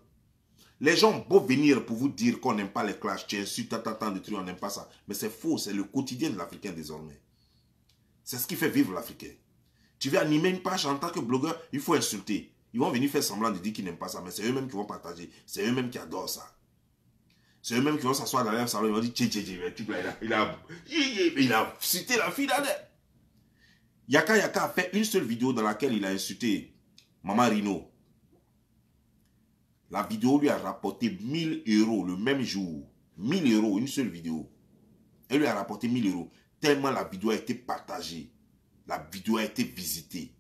Les gens ont beau venir pour vous dire qu'on n'aime pas les clashs, tu insultes, tant de trucs, on n'aime pas ça. Mais c'est faux, c'est le quotidien de l'Africain désormais. C'est ce qui fait vivre l'Africain. Tu veux animer une page en tant que blogueur, il faut insulter. Ils vont venir faire semblant de dire qu'ils n'aiment pas ça, mais c'est eux-mêmes qui vont partager. C'est eux-mêmes qui adorent ça. C'est eux-mêmes qui vont s'asseoir dans leur salon, ils vont dire, il a cité la fille d'Adèle. Yaka Yaka a fait une seule vidéo dans laquelle il a insulté Maman Rino. La vidéo lui a rapporté 1000 € le même jour. 1000 €, une seule vidéo. Elle lui a rapporté 1000 €. Tellement la vidéo a été partagée. La vidéo a été visitée.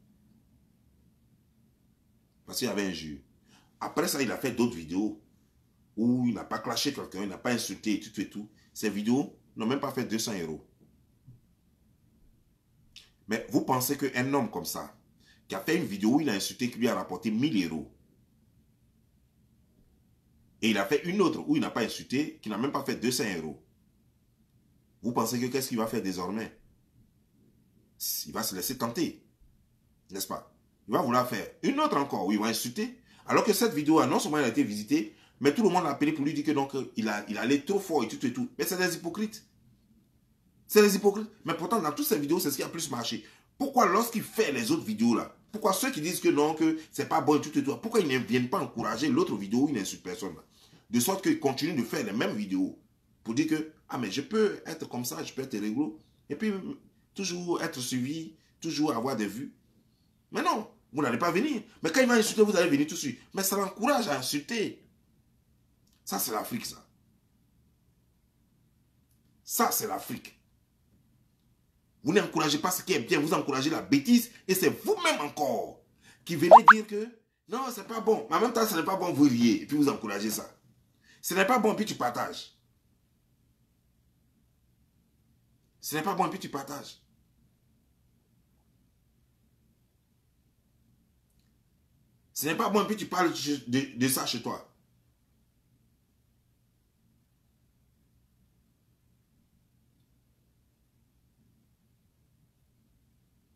Parce qu'il y avait un jeu. Après ça, il a fait d'autres vidéos où il n'a pas clashé quelqu'un, il n'a pas insulté et tout et tout. Ces vidéos n'ont même pas fait 200 €. Mais vous pensez qu'un homme comme ça, qui a fait une vidéo où il a insulté, qui lui a rapporté 1000 €, et il a fait une autre où il n'a pas insulté, qui n'a même pas fait 200 €. Vous pensez que qu'est-ce qu'il va faire désormais? Il va se laisser tenter. N'est-ce pas? Il va vouloir faire une autre encore où il va insulter. Alors que cette vidéo, non seulement elle a été visitée, mais tout le monde l'a appelé pour lui dire que donc il allait trop fort et tout et tout. Mais c'est des hypocrites. C'est des hypocrites. Mais pourtant, dans toutes ces vidéos, c'est ce qui a plus marché. Pourquoi lorsqu'il fait les autres vidéos là, pourquoi ceux qui disent que non, que c'est pas bon et tout et tout, pourquoi ils ne viennent pas encourager l'autre vidéo où il n'insulte personne là? De sorte qu'ils continuent de faire les mêmes vidéos. Pour dire que, ah mais je peux être comme ça, je peux être rigolo. Et puis, toujours être suivi, toujours avoir des vues. Mais non, vous n'allez pas venir. Mais quand il va insulter, vous allez venir tout de suite. Mais ça l'encourage à insulter. Ça, c'est l'Afrique, ça. Ça, c'est l'Afrique. Vous n'encouragez pas ce qui est bien, vous encouragez la bêtise. Et c'est vous-même encore qui venez dire que non, c'est pas bon. Mais en même temps, ce n'est pas bon, vous riez. Et puis vous encouragez ça. Ce n'est pas bon, puis tu partages. Ce n'est pas bon, puis tu partages. Ce n'est pas bon, puis tu parles de ça chez toi.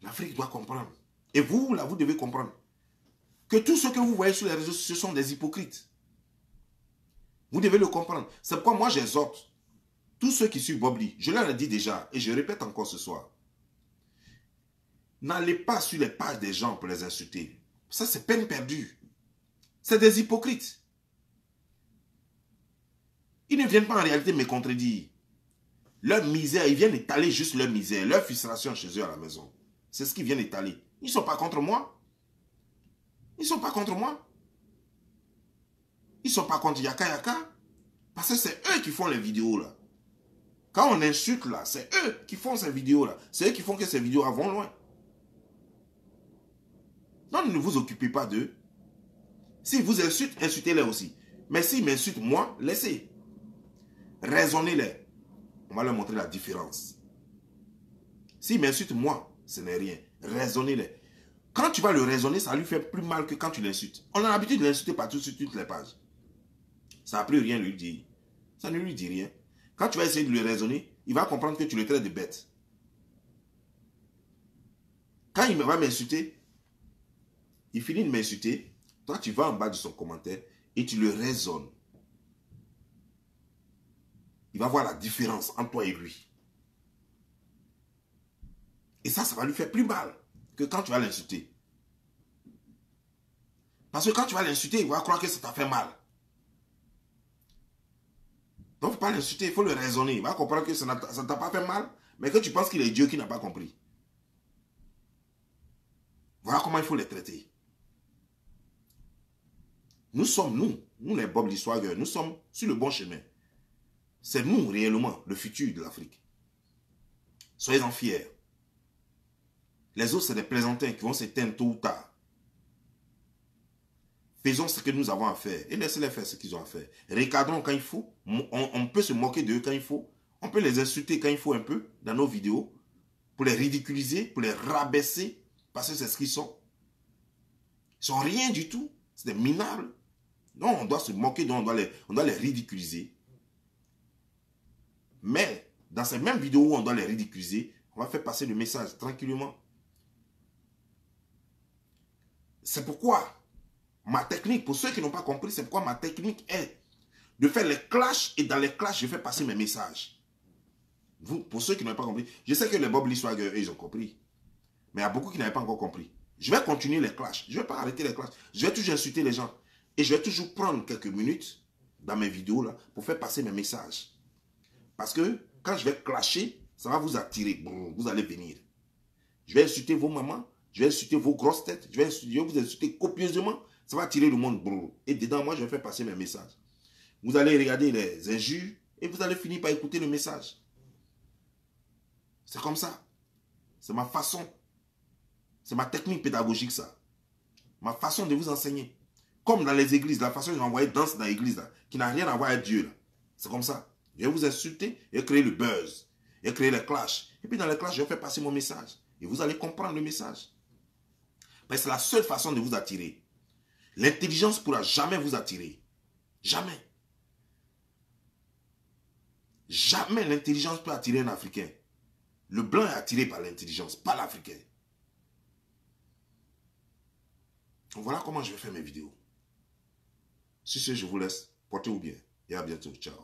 L'Afrique doit comprendre. Et vous, là, vous devez comprendre que tout ce que vous voyez sur les réseaux sociaux sont des hypocrites. Vous devez le comprendre. C'est pourquoi moi, j'exhorte tous ceux qui suivent Bob Lee. Je leur ai dit déjà, et je répète encore ce soir. N'allez pas sur les pages des gens pour les insulter. Ça, c'est peine perdue. C'est des hypocrites. Ils ne viennent pas en réalité me contredire. Leur misère, ils viennent étaler juste leur misère, leur frustration chez eux à la maison. C'est ce qu'ils viennent étaler. Ils ne sont pas contre moi. Ils ne sont pas contre moi. Ils ne sont pas contre Yaka Yaka. Parce que c'est eux qui font les vidéos là. Quand on insulte là, c'est eux qui font ces vidéos là. C'est eux qui font que ces vidéos vont loin. Non, ne vous occupez pas d'eux. S'ils vous insultent, insultez-les aussi. Mais s'ils m'insultent moi, laissez. Raisonnez-les. On va leur montrer la différence. S'ils m'insultent moi, ce n'est rien. Raisonnez-les. Quand tu vas le raisonner, ça lui fait plus mal que quand tu l'insultes. On a l'habitude de l'insulter partout sur toutes les pages. Ça n'a plus rien à lui dire. Ça ne lui dit rien. Quand tu vas essayer de le raisonner, il va comprendre que tu le traites de bête. Quand il va m'insulter, il finit de m'insulter. Toi, tu vas en bas de son commentaire et tu le raisonnes. Il va voir la différence entre toi et lui. Et ça va lui faire plus mal que quand tu vas l'insulter. Parce que quand tu vas l'insulter, il va croire que ça t'a fait mal. Donc, il ne faut pas l'insulter, il faut le raisonner. Il va comprendre que ça ne t'a pas fait mal, mais que tu penses qu'il est Dieu qui n'a pas compris. Voilà comment il faut les traiter. Nous sommes, nous les Bob l'histoire, nous sommes sur le bon chemin. C'est nous, réellement, le futur de l'Afrique. Soyez-en fiers. Les autres, c'est des plaisantins qui vont s'éteindre tôt ou tard. Faisons ce que nous avons à faire et laissez-les faire ce qu'ils ont à faire. Recadrons quand il faut. On peut se moquer d'eux quand il faut. On peut les insulter quand il faut un peu dans nos vidéos pour les ridiculiser, pour les rabaisser parce que c'est ce qu'ils sont. Ils sont rien du tout. C'est des minables. Non, on doit se moquer d'eux, on doit les ridiculiser. Mais dans ces mêmes vidéos où on doit les ridiculiser, on va faire passer le message tranquillement. C'est pourquoi ma technique, pour ceux qui n'ont pas compris, c'est pourquoi ma technique est de faire les clashs et dans les clashs, je fais passer mes messages. Vous, pour ceux qui n'ont pas compris, je sais que les Bob Lee Swagger, eux, ils ont compris. Mais il y a beaucoup qui n'avaient pas encore compris. Je vais continuer les clashs. Je ne vais pas arrêter les clashs. Je vais toujours insulter les gens. Et je vais toujours prendre quelques minutes dans mes vidéos là pour faire passer mes messages. Parce que quand je vais clasher, ça va vous attirer. Vous allez venir. Je vais insulter vos mamans. Je vais insulter vos grosses têtes. Je vais vous insulter copieusement. Ça va attirer le monde. Et dedans, moi, je vais faire passer mes messages. Vous allez regarder les injures et vous allez finir par écouter le message. C'est comme ça. C'est ma façon. C'est ma technique pédagogique, ça. Ma façon de vous enseigner. Comme dans les églises, la façon dont j'envoie danse dans l'église, qui n'a rien à voir avec Dieu. C'est comme ça. Je vais vous insulter et créer le buzz. Et créer les clashs. Et puis dans les clashs, je vais faire passer mon message. Et vous allez comprendre le message. Mais c'est la seule façon de vous attirer. L'intelligence ne pourra jamais vous attirer. Jamais. Jamais l'intelligence peut attirer un Africain. Le blanc est attiré par l'intelligence, pas l'Africain. Voilà comment je vais faire mes vidéos. Sur ce, je vous laisse. Portez-vous bien. Et à bientôt. Ciao.